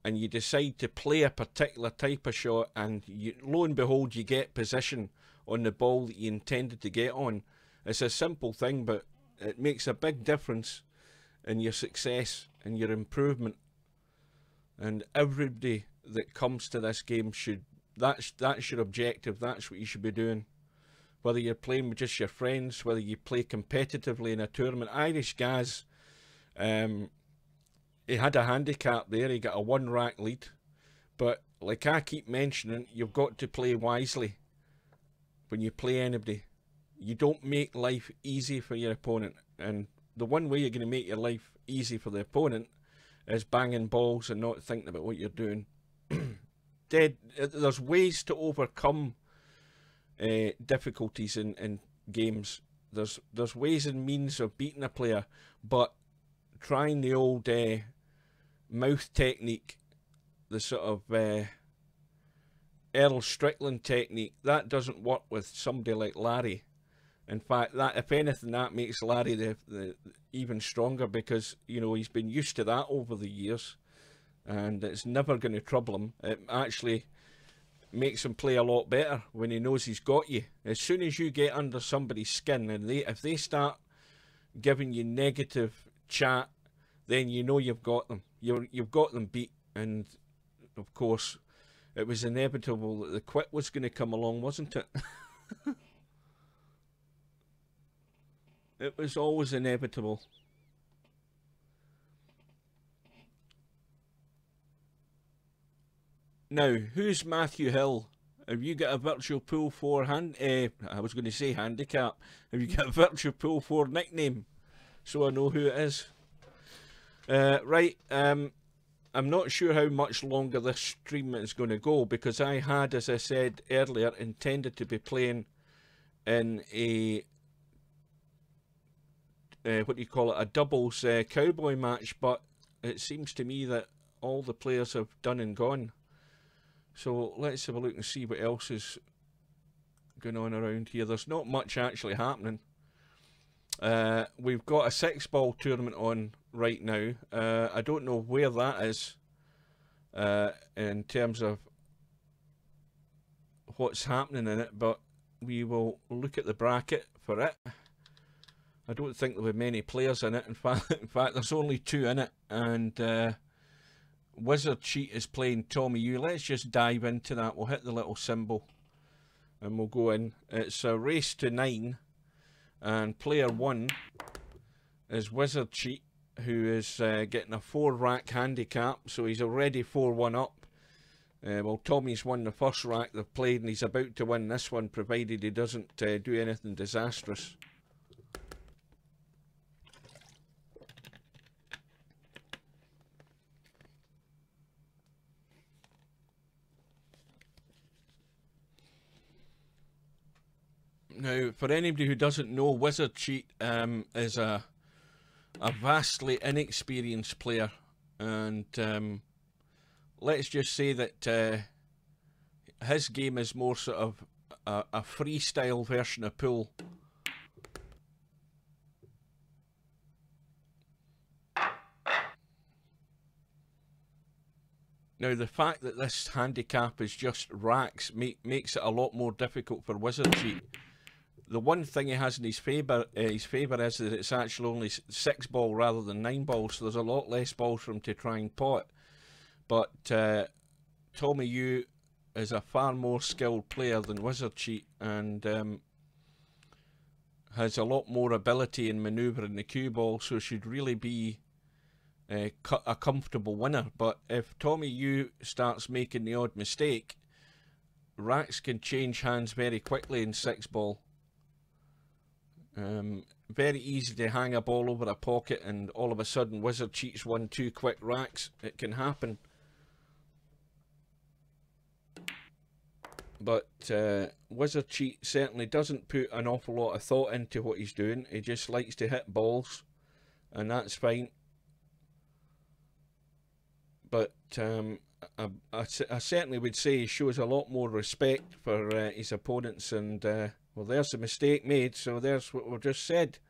and you decide to play a particular type of shot, and lo and behold you get position on the ball that you intended to get on. It's a simple thing, but it makes a big difference in your success and your improvement. And everybody that comes to this game that's your objective. That's what you should be doing, whether you're playing with just your friends, whether you play competitively in a tournament. Irish Gaz, he had a handicap there. He got a 1-rack lead, but like I keep mentioning, you've got to play wisely when you play anybody. You don't make life easy for your opponent, and the one way you're going to make your life easy for the opponent is banging balls and not thinking about what you're doing. There's ways to overcome difficulties in games. There's ways and means of beating a player, but trying the old mouth technique, the sort of Earl Strickland technique, that doesn't work with somebody like Larry. In fact, that, if anything, that makes Larry the even stronger, because you know he's been used to that over the years, and it's never going to trouble him. It actually makes him play a lot better when he knows he's got you. As soon as you get under somebody's skin and if they start giving you negative chat, then you know you've got them. You've got them beat. And of course, it was inevitable that the quit was going to come along, wasn't it? It was always inevitable. Now, who's Matthew Hill Have you got a virtual pool 4 I was going to say handicap. Have you got a virtual pool 4 nickname? So I know who it is. Right, I'm not sure how much longer this stream is going to go, because I had, as I said earlier, intended to be playing in a what do you call it, a doubles cowboy match, but it seems to me that all the players have done and gone. So let's have a look and see what else is going on around here. There's not much actually happening. We've got a 6-ball tournament on right now. I don't know where that is in terms of what's happening in it, but we will look at the bracket for it. I don't think there'll be many players in it. In fact, there's only 2 in it, and Wizard Cheat is playing Tommy U. Let's just dive into that. We'll hit the little symbol and we'll go in. It's a race to 9, and player 1 is Wizard Cheat, who is getting a 4-rack handicap, so he's already 4-1 up. Well, Tommy's won the first rack they've played, and he's about to win this one, provided he doesn't do anything disastrous. Now, for anybody who doesn't know, Wizard Cheat is a vastly inexperienced player, and let's just say that his game is more sort of a freestyle version of pool. Now, the fact that this handicap is just racks makes it a lot more difficult for Wizard Cheat. The one thing he has in his favour is that it's actually only 6-ball rather than 9 balls, so there's a lot less balls for him to try and pot. But Tommy U is a far more skilled player than Wizard Cheat, and has a lot more ability in manoeuvring the cue ball, so should really be a comfortable winner. But if Tommy U starts making the odd mistake, racks can change hands very quickly in 6-ball. Very easy to hang a ball over a pocket and all of a sudden Wizard Cheat's won 2 quick racks. It can happen. But Wizard Cheat certainly doesn't put an awful lot of thought into what he's doing. He just likes to hit balls, and that's fine. But I certainly would say he shows a lot more respect for his opponents, and well, there's a mistake made, so there's what we've just said.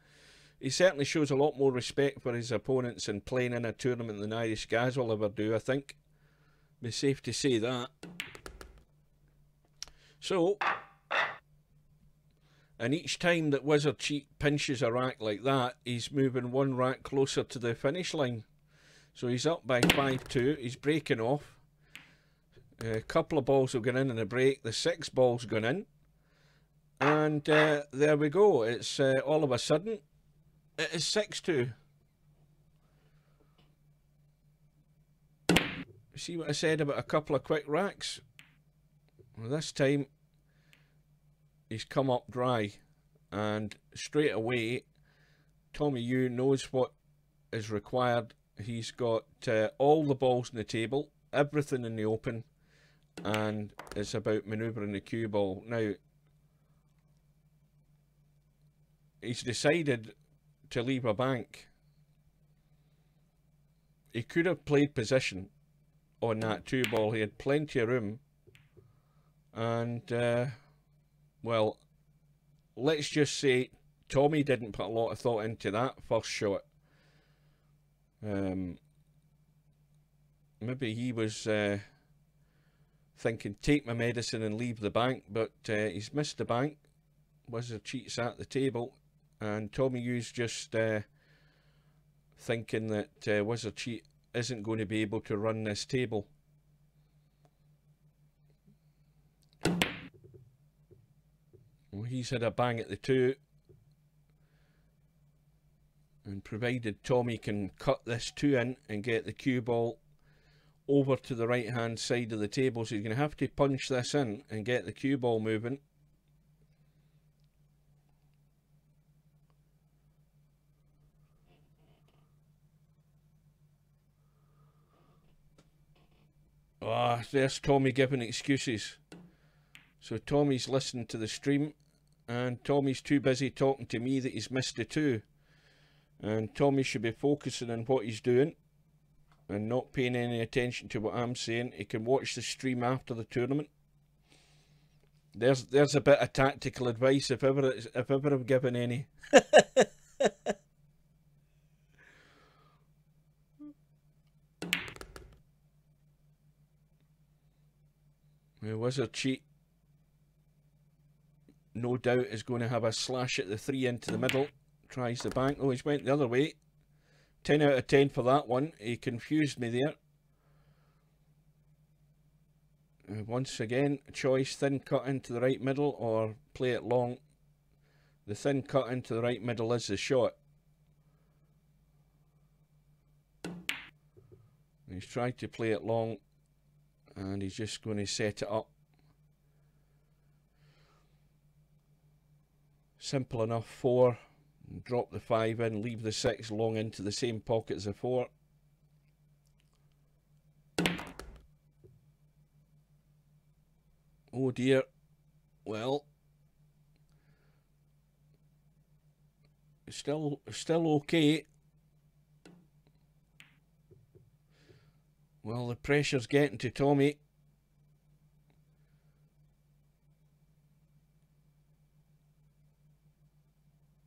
He certainly shows a lot more respect for his opponents in playing in a tournament than Irish guys will ever do, I think. Be safe to say that. So, and each time that Wizard Cheat pinches a rack like that, he's moving 1 rack closer to the finish line. So he's up by 5-2, he's breaking off. A couple of balls have gone in a break, the 6 ball's gone in. And there we go, it's all of a sudden, it is 6-2. See what I said about a couple of quick racks? Well, this time, he's come up dry, and straight away, Tommy U knows what is required. He's got all the balls on the table, everything in the open, and it's about manoeuvring the cue ball. Now, he's decided to leave a bank. He could have played position on that 2-ball. He had plenty of room, and well, let's just say Tommy didn't put a lot of thought into that first shot. Maybe he was thinking take my medicine and leave the bank, but he's missed the bank. Wizard Cheat's at the table, and Tommy U's just thinking that Wizard Cheat isn't going to be able to run this table. Well, he's had a bang at the 2, and provided Tommy can cut this 2 in and get the cue ball over to the right hand side of the table, so you're going to have to punch this in and get the cue ball moving. Ah, there's Tommy giving excuses. So Tommy's listening to the stream, and Tommy's too busy talking to me that he's missed the two. And Tommy should be focusing on what he's doing and not paying any attention to what I'm saying. He can watch the stream after the tournament. There's a bit of tactical advice if ever I've given any. The Wizard Cheat, no doubt, is going to have a slash at the 3 into the middle. Tries the bank. Oh, he's went the other way. 10 out of 10 for that one. He confused me there. Once again, choice, thin cut into the right middle or play it long. The thin cut into the right middle is the shot. He's tried to play it long, and he's just going to set it up. Simple enough. 4. Drop the 5 in, leave the 6 long into the same pocket as the 4. Oh dear. Well, still okay. Well, the pressure's getting to Tommy.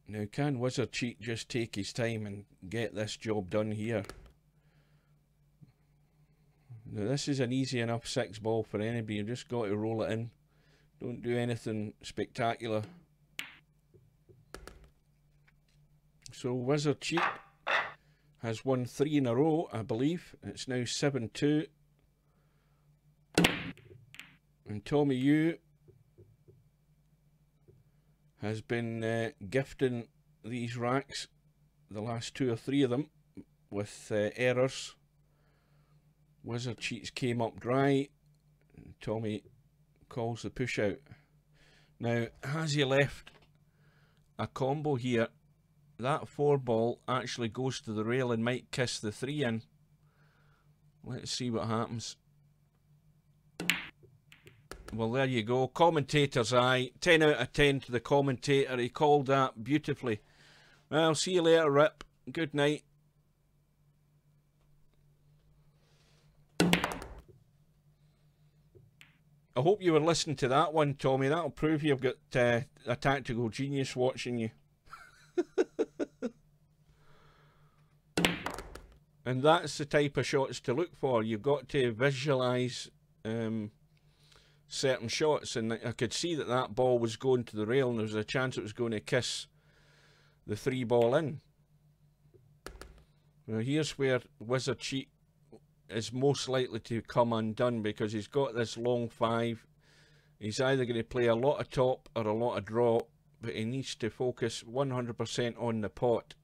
Now, can Wizard Cheat just take his time and get this job done here? Now, this is an easy enough 6 ball for anybody. You've just got to roll it in. Don't do anything spectacular. So, Wizard Cheat has won 3 in a row, I believe. It's now 7-2. And Tommy Yu has been gifting these racks, the last 2 or 3 of them, with errors. Wizard Cheats came up dry. Tommy calls the push out. Now, has he left a combo here? That 4 ball actually goes to the rail and might kiss the 3 in. Let's see what happens. Well, there you go. Commentator's eye. 10 out of 10 to the commentator. He called that beautifully. Well, see you later, Rip. Good night. I hope you were listening to that one, Tommy. That'll prove you've got a tactical genius watching you. And that's the type of shots to look for. You've got to visualise certain shots, and I could see that that ball was going to the rail, and there was a chance it was going to kiss the 3 ball in. Now here's where Wizard Cheat is most likely to come undone, because he's got this long 5. He's either going to play a lot of top or a lot of draw, but he needs to focus 100% on the pot.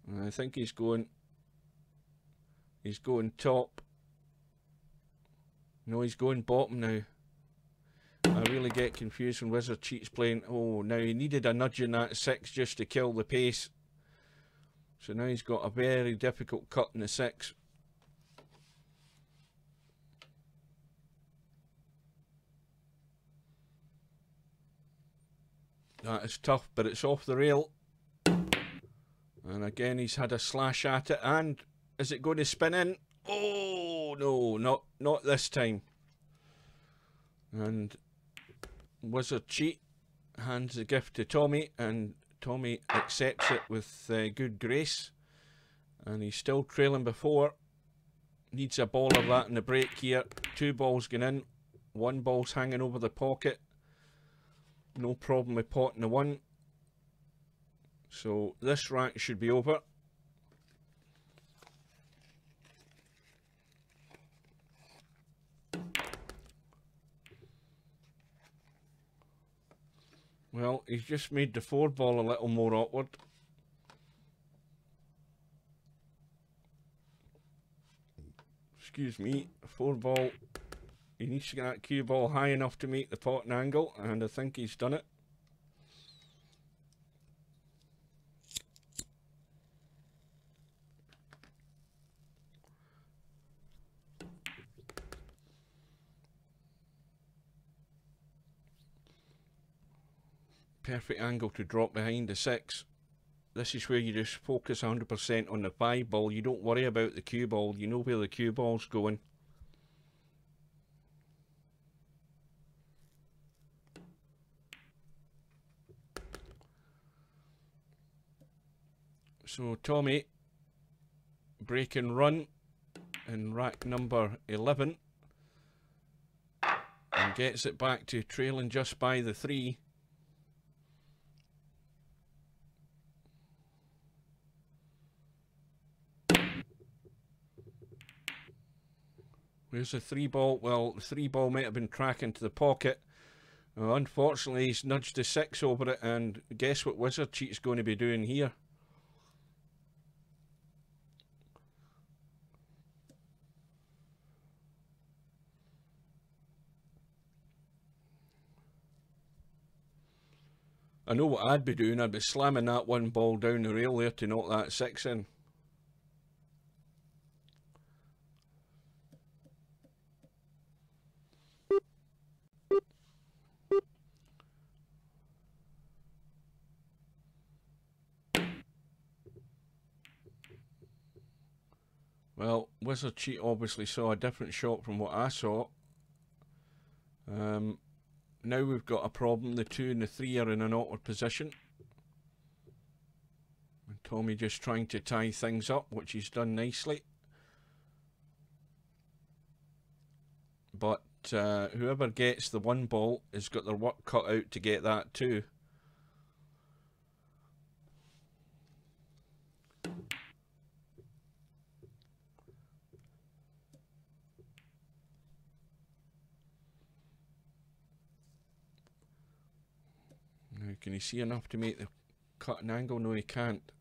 And I think he's going top. No, he's going bottom now. I really get confused when Wizard Cheat's playing. Oh, now he needed a nudge in that 6 just to kill the pace. So now he's got a very difficult cut in the 6. That is tough, but it's off the rail. And again, he's had a slash at it. And is it going to spin in? Oh, no, not this time. And Wizard Cheat hands the gift to Tommy, and Tommy accepts it with good grace. And he's still trailing before. Needs a ball of that in the break here. 2 balls going in. 1 ball's hanging over the pocket. No problem with potting the 1. So this rack should be over. Well, he's just made the 4 ball a little more awkward. excuse me, 4 ball. He needs to get that cue ball high enough to make the potting angle, and I think he's done it. Perfect angle to drop behind the 6. This is where you just focus 100% on the 5 ball. You don't worry about the cue ball. You know where the cue ball's going. So Tommy, break and run in rack number 11, and gets it back to trailing just by the 3. Where's the 3 ball? Well, the 3 ball might have been tracking to the pocket. Unfortunately, he's nudged the 6 over it, and guess what Wizard Cheat's going to be doing here? I know what I'd be doing. I'd be slamming that 1 ball down the rail there to knock that 6 in. Well, Wizard Cheat obviously saw a different shot from what I saw. Now we've got a problem. The 2 and the 3 are in an awkward position. And Tommy just trying to tie things up, which he's done nicely. But whoever gets the 1 ball has got their work cut out to get that 2. Now, can he see enough to make the cutting angle? No, he can't.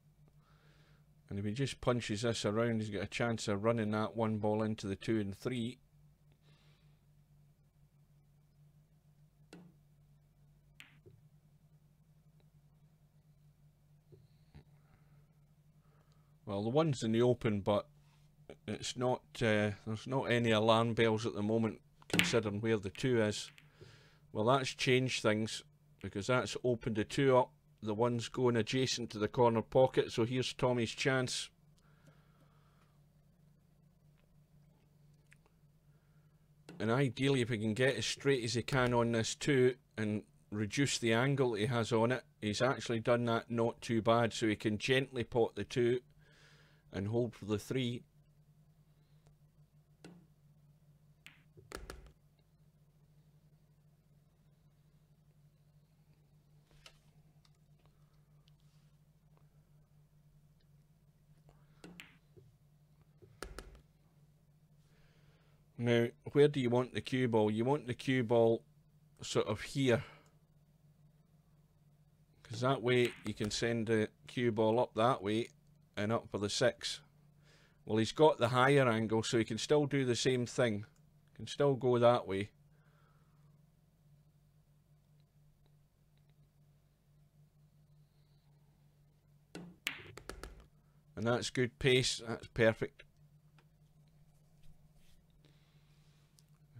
And if he just punches this around, he's got a chance of running that 1 ball into the 2 and 3. Well, the 1's in the open, but it's not. There's not any alarm bells at the moment, considering where the 2 is. Well, that's changed things, because that's opened the 2 up. The 1's going adjacent to the corner pocket, so here's Tommy's chance. And ideally, if he can get as straight as he can on this 2 and reduce the angle that he has on it, he's actually done that not too bad, so he can gently pot the 2 and hold for the 3. Now, where do you want the cue ball? You want the cue ball sort of here, because that way you can send the cue ball up that way and up for the 6. Well, he's got the higher angle, so he can still do the same thing. Can still go that way. And that's good pace. That's perfect.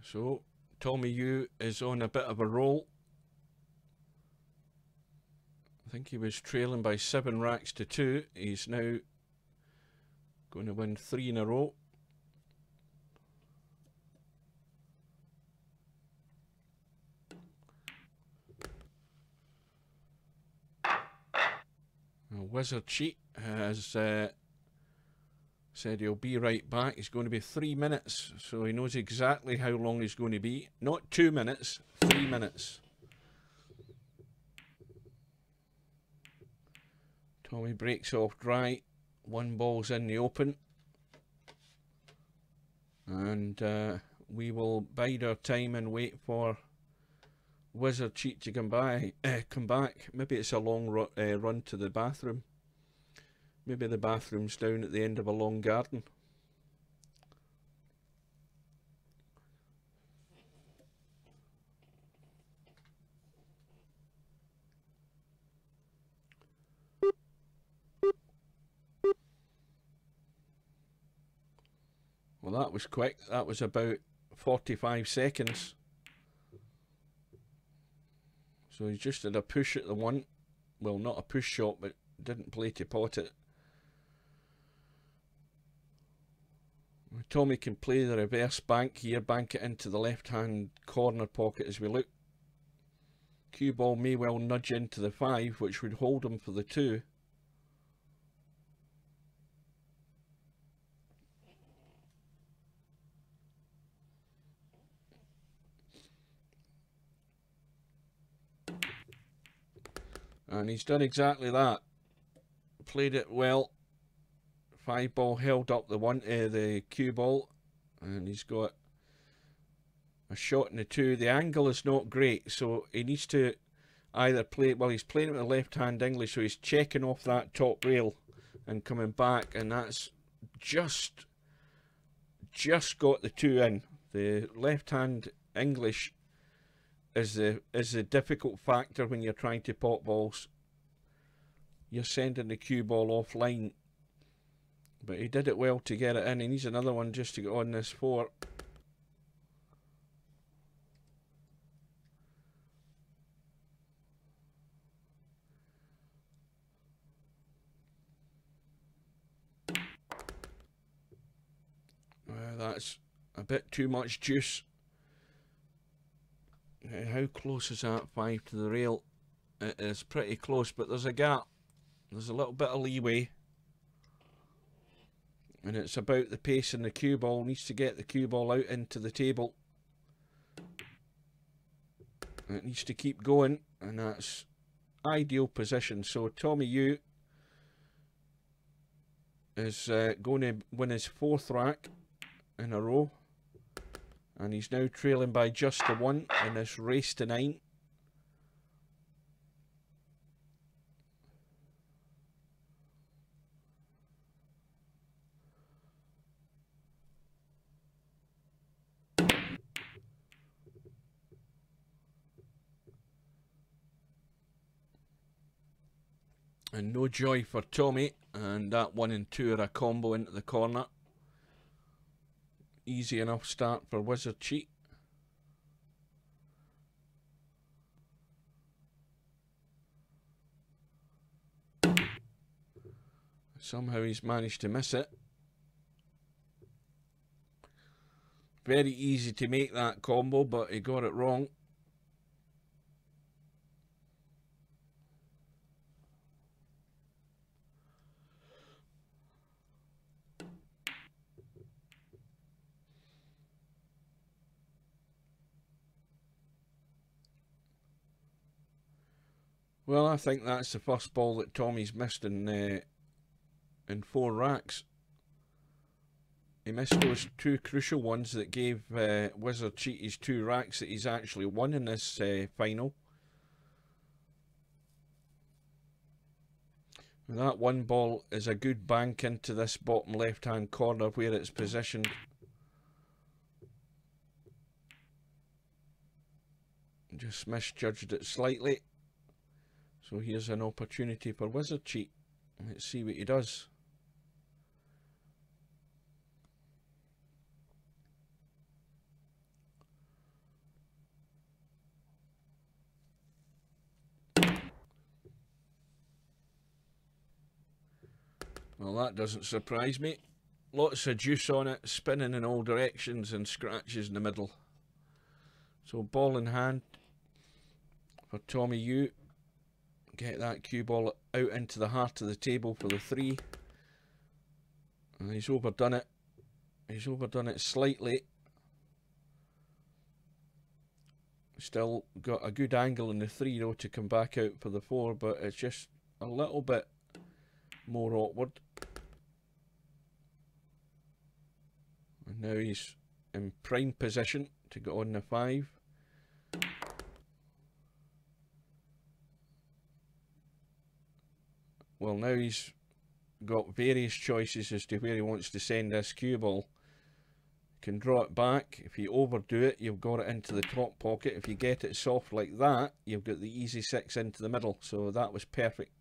So, Tommy Yu is on a bit of a roll. I think he was trailing by 7 racks to 2. He's now going to win 3 in a row. Now, Wizard Cheat has said he'll be right back. He's going to be 3 minutes, so he knows exactly how long he's going to be. Not 2 minutes, 3 minutes. Tommy breaks off dry. 1 ball's in the open. And we will bide our time and wait for Wizard Cheat to come back. Maybe it's a long run to the bathroom. Maybe the bathroom's down at the end of a long garden. Well, that was quick. That was about 45 seconds. So he just did a push at the one. Well, not a push shot, but didn't play to pot it. Tommy can play the reverse bank here, bank it into the left-hand corner pocket as we look. Cue ball may well nudge into the 5, which would hold him for the 2. And he's done exactly that. Played it well. 5 ball held up the cue ball, and he's got a shot in the 2. The angle is not great, so he needs to either play, well, he's playing it with the left hand English, so he's checking off that top rail and coming back, and that's just got the 2 in. The left hand English is the difficult factor when you're trying to pot balls. You're sending the cue ball offline, but he did it well to get it in. He needs another one just to get on this 4. That's a bit too much juice. How close is that 5 to the rail? It is pretty close, but there's a gap. There's a little bit of leeway. And it's about the pace in the cue ball. Needs to get the cue ball out into the table. It needs to keep going, and that's ideal position. So Tommy Yu is going to win his 4th rack in a row, and he's now trailing by just the 1 in this race to 9. And no joy for Tommy, and that 1 and 2 are a combo into the corner. Easy enough start for Wizard Cheat. Somehow he's managed to miss it. Very easy to make that combo, but he got it wrong. Well, I think that's the first ball that Tommy's missed in 4 racks. He missed those 2 crucial ones that gave Wizard Cheat his 2 racks that he's actually won in this final. And that 1 ball is a good bank into this bottom left hand corner where it's positioned. Just misjudged it slightly. So here's an opportunity for Wizard Cheat. Let's see what he does. Well, that doesn't surprise me. Lots of juice on it, spinning in all directions and scratches in the middle. So ball in hand for Tommy Yu. Get that cue ball out into the heart of the table for the 3. And he's overdone it. He's overdone it slightly. Still got a good angle in the 3 though to come back out for the 4, but it's just a little bit more awkward. And now he's in prime position to get on the 5. Well, now he's got various choices as to where he wants to send this cue ball. Can draw it back. If you overdo it, you've got it into the top pocket. If you get it soft like that, you've got the easy 6 into the middle. So that was perfect.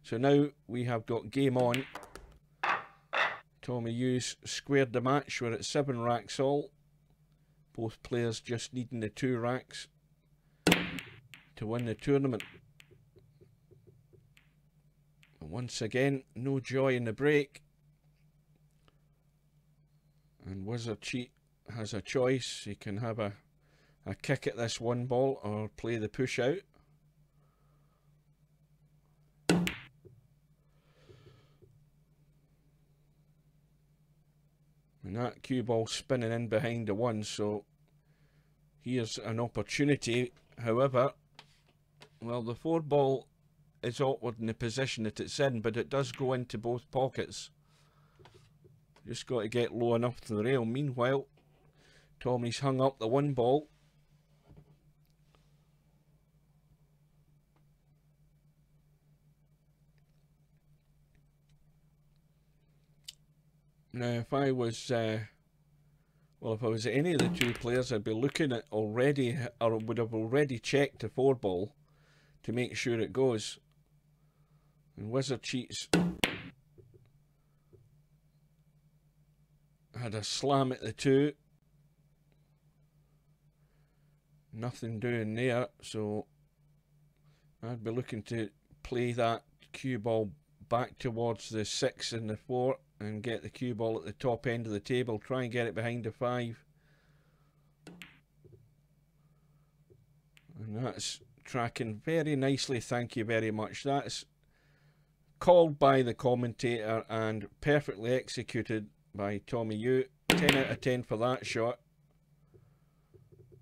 So now we have got game on. Tommy Hughes squared the match. We're at 7 racks all. Both players just needing the 2 racks to win the tournament. Once again, no joy in the break. And Wizard Cheat has a choice. He can have a kick at this 1 ball or play the push out. And that cue ball spinning in behind the 1, so here's an opportunity. However, well, the 4 ball is awkward in the position that it's in, but it does go into both pockets. Just got to get low enough to the rail. Meanwhile, Tommy's hung up the 1 ball. Now, if I was, well, if I was any of the 2 players, I'd be looking at already, or would have already checked the 4 ball to make sure it goes. And Wizard Cheats had a slam at the 2. Nothing doing there, so I'd be looking to play that cue ball back towards the 6 and the 4 and get the cue ball at the top end of the table. Try and get it behind the 5. And that's tracking very nicely, thank you very much. That's called by the commentator and perfectly executed by Tommy Yu. 10 out of 10 for that shot.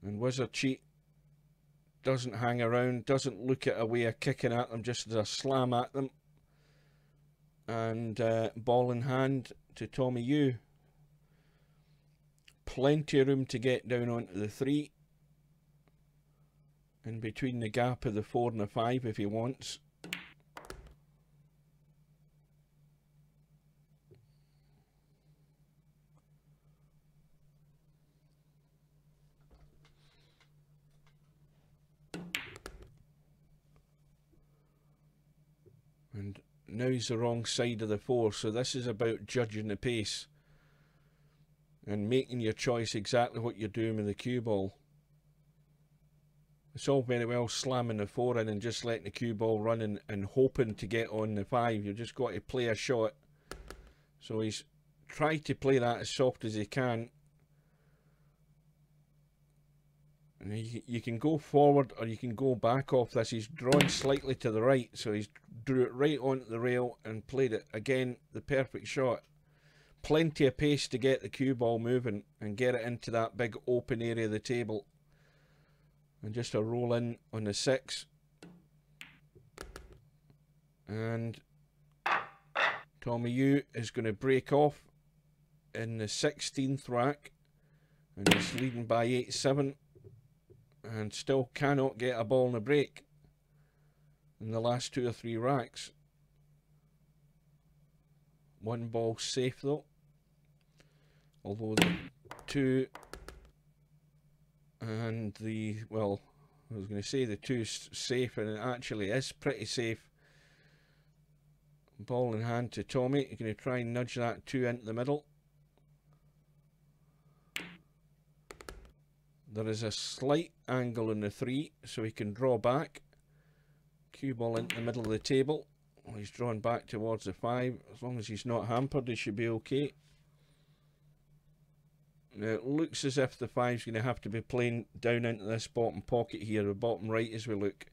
And Wizard Cheat doesn't hang around, doesn't look at a way of kicking at them, just as a slam at them. And ball in hand to Tommy Yu. Plenty of room to get down onto the 3. In between the gap of the 4 and the 5 if he wants. And now he's the wrong side of the 4, so this is about judging the pace and making your choice exactly what you're doing with the cue ball. It's all very well slamming the 4 in and just letting the cue ball run and hoping to get on the 5. You've just got to play a shot. So he's tried to play that as soft as he can. And you can go forward or you can go back off this. He's drawn slightly to the right, so he's drew it right onto the rail and played it. Again, the perfect shot. Plenty of pace to get the cue ball moving and get it into that big open area of the table. And just a roll in on the 6. And Tommy Yu is going to break off in the 16th rack. And he's leading by 8-7. And still cannot get a ball in the break in the last 2 or 3 racks. 1 ball safe though. Although the 2 and the, well, I was going to say the 2's safe, and it actually is pretty safe. Ball in hand to Tommy. You're going to try and nudge that 2 into the middle. There is a slight angle in the 3, so he can draw back. Cue ball into the middle of the table. Well, he's drawn back towards the 5. As long as he's not hampered, he should be okay. Now it looks as if the 5's going to have to be playing down into this bottom pocket here, the bottom right as we look.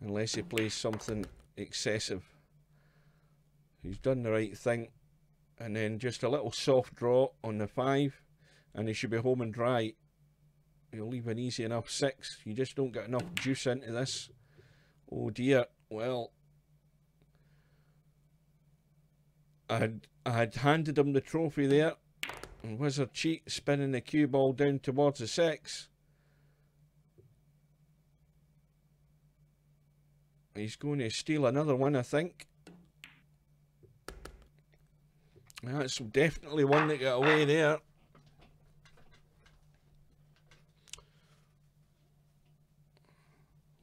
Unless he plays something excessive. He's done the right thing. And then just a little soft draw on the 5. And he should be home and dry. He'll leave an easy enough 6. You just don't get enough juice into this. Oh dear. Well, I had handed him the trophy there. And Wizard Cheat spinning the cue ball down towards the 6. He's going to steal another one, I think. That's definitely one that got away there.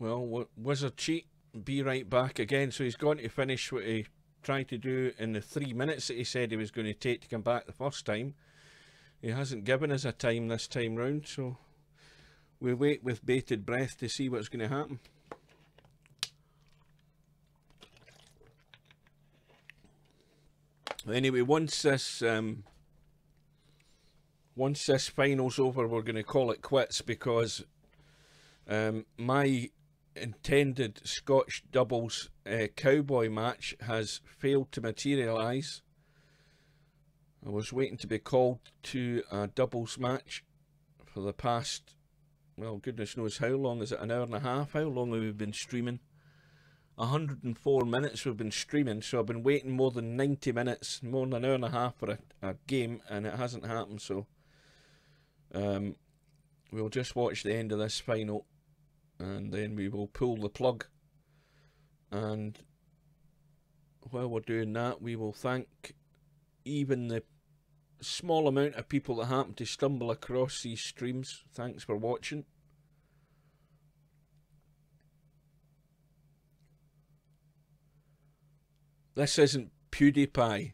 Well, Wizard Cheat be right back again. So he's going to finish what he try to do in the 3 minutes that he said he was going to take to come back the first time. He hasn't given us a time this time round, so we wait with bated breath to see what's going to happen. Anyway, once this final's over, we're going to call it quits, because my intended Scotch doubles cowboy match has failed to materialise. I was waiting to be called to a doubles match for the past, well, goodness knows how long. Is it an hour and a half? How long have we been streaming? 104 minutes we've been streaming, so I've been waiting more than 90 minutes, more than an hour and a half for a game, and it hasn't happened. So we'll just watch the end of this final, and then we will pull the plug. And while we're doing that, we will thank even the small amount of people that happen to stumble across these streams. Thanks for watching. This isn't PewDiePie.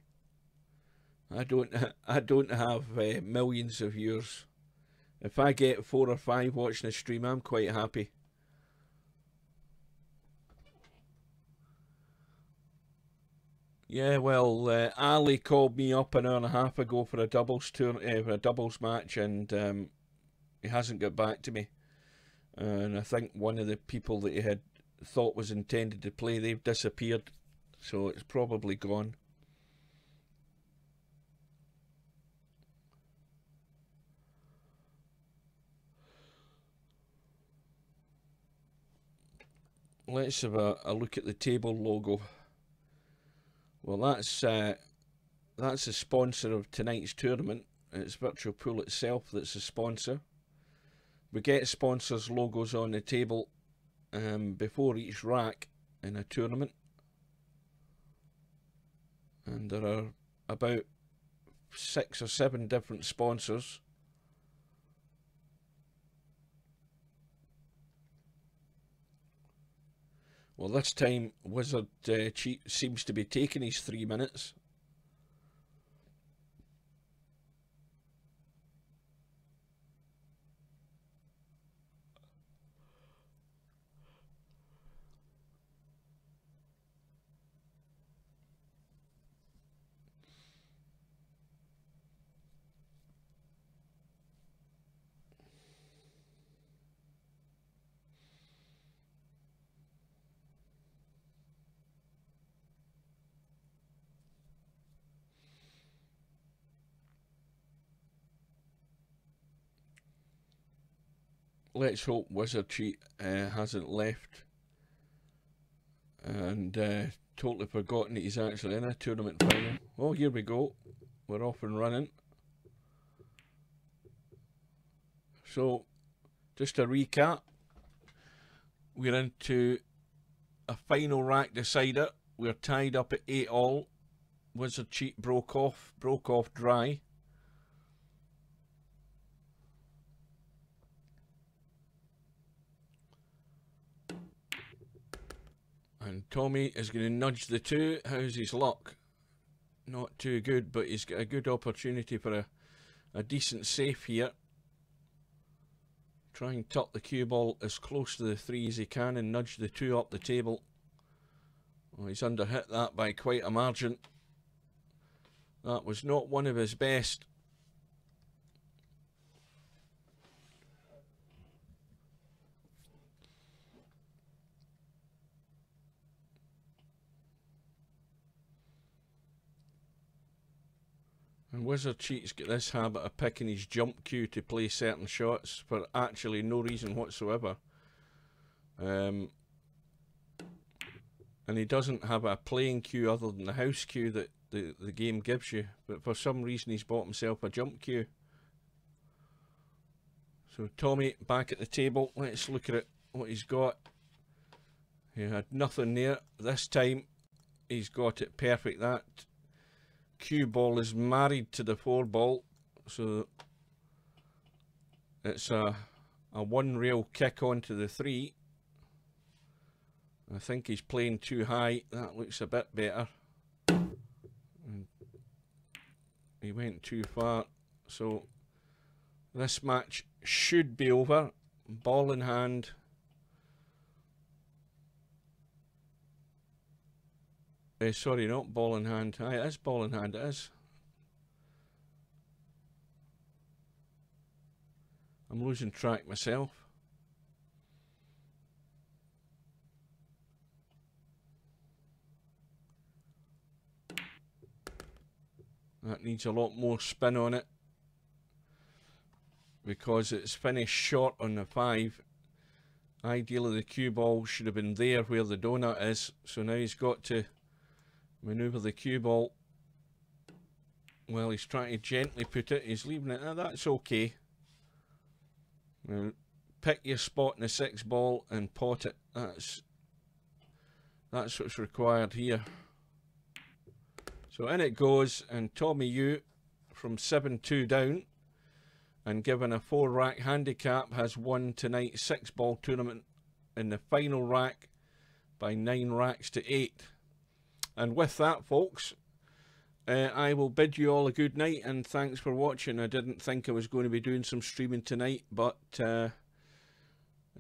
I don't have millions of viewers. If I get 4 or 5 watching a stream, I'm quite happy. Yeah, well, Ali called me up an hour and a half ago for a doubles tour, for a doubles match, and he hasn't got back to me. And I think one of the people that he had thought was intended to play, they've disappeared. So it's probably gone. Let's have a look at the table logo. Well, that's the sponsor of tonight's tournament. It's Virtual Pool itself that's the sponsor. We get sponsors' logos on the table before each rack in a tournament. And there are about 6 or 7 different sponsors. Well, this time Wizard Cheat seems to be taking his 3 minutes. Let's hope Wizard Cheat hasn't left and totally forgotten that he's actually in a tournament final. Oh, here we go. We're off and running. So, just to recap, we're into a final rack decider. We're tied up at 8-all. Wizard Cheat broke off dry. And Tommy is going to nudge the 2. How's his luck? Not too good, but he's got a good opportunity for a decent safe here. Try and tuck the cue ball as close to the 3 as he can and nudge the 2 up the table. Oh, he's underhit that by quite a margin. That was not one of his best. And Wizard Cheat's got this habit of picking his jump cue to play certain shots for actually no reason whatsoever. And he doesn't have a playing cue other than the house cue that the game gives you. But for some reason he's bought himself a jump cue. So Tommy back at the table. Let's look at it, what he's got. He had nothing there. This time he's got it perfect. That cue ball is married to the 4 ball, so it's a one rail kick onto the 3. I think he's playing too high. That looks a bit better. And he went too far, so this match should be over. Ball in hand. Sorry, not ball in hand. Aye, it is ball in hand, it is. I'm losing track myself. That needs a lot more spin on it, because it's finished short on the 5. Ideally the cue ball should have been there where the donut is, so now he's got to manoeuvre the cue ball. Well, he's trying to gently put it, he's leaving it, that's okay. Now, pick your spot in the 6 ball and pot it. That's what's required here. So in it goes, and Tommy Yu from 7-2 down, and given a 4 rack handicap, has won tonight's 6 ball tournament in the final rack by 9 racks to 8. And with that, folks, I will bid you all a good night, and thanks for watching. I didn't think I was going to be doing some streaming tonight, but it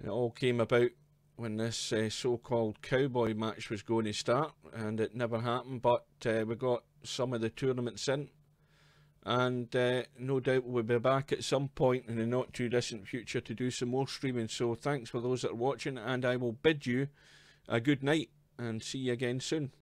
all came about when this so-called cowboy match was going to start, and it never happened, but we got some of the tournaments in, and no doubt we'll be back at some point in the not too distant future to do some more streaming. So thanks for those that are watching, and I will bid you a good night and see you again soon.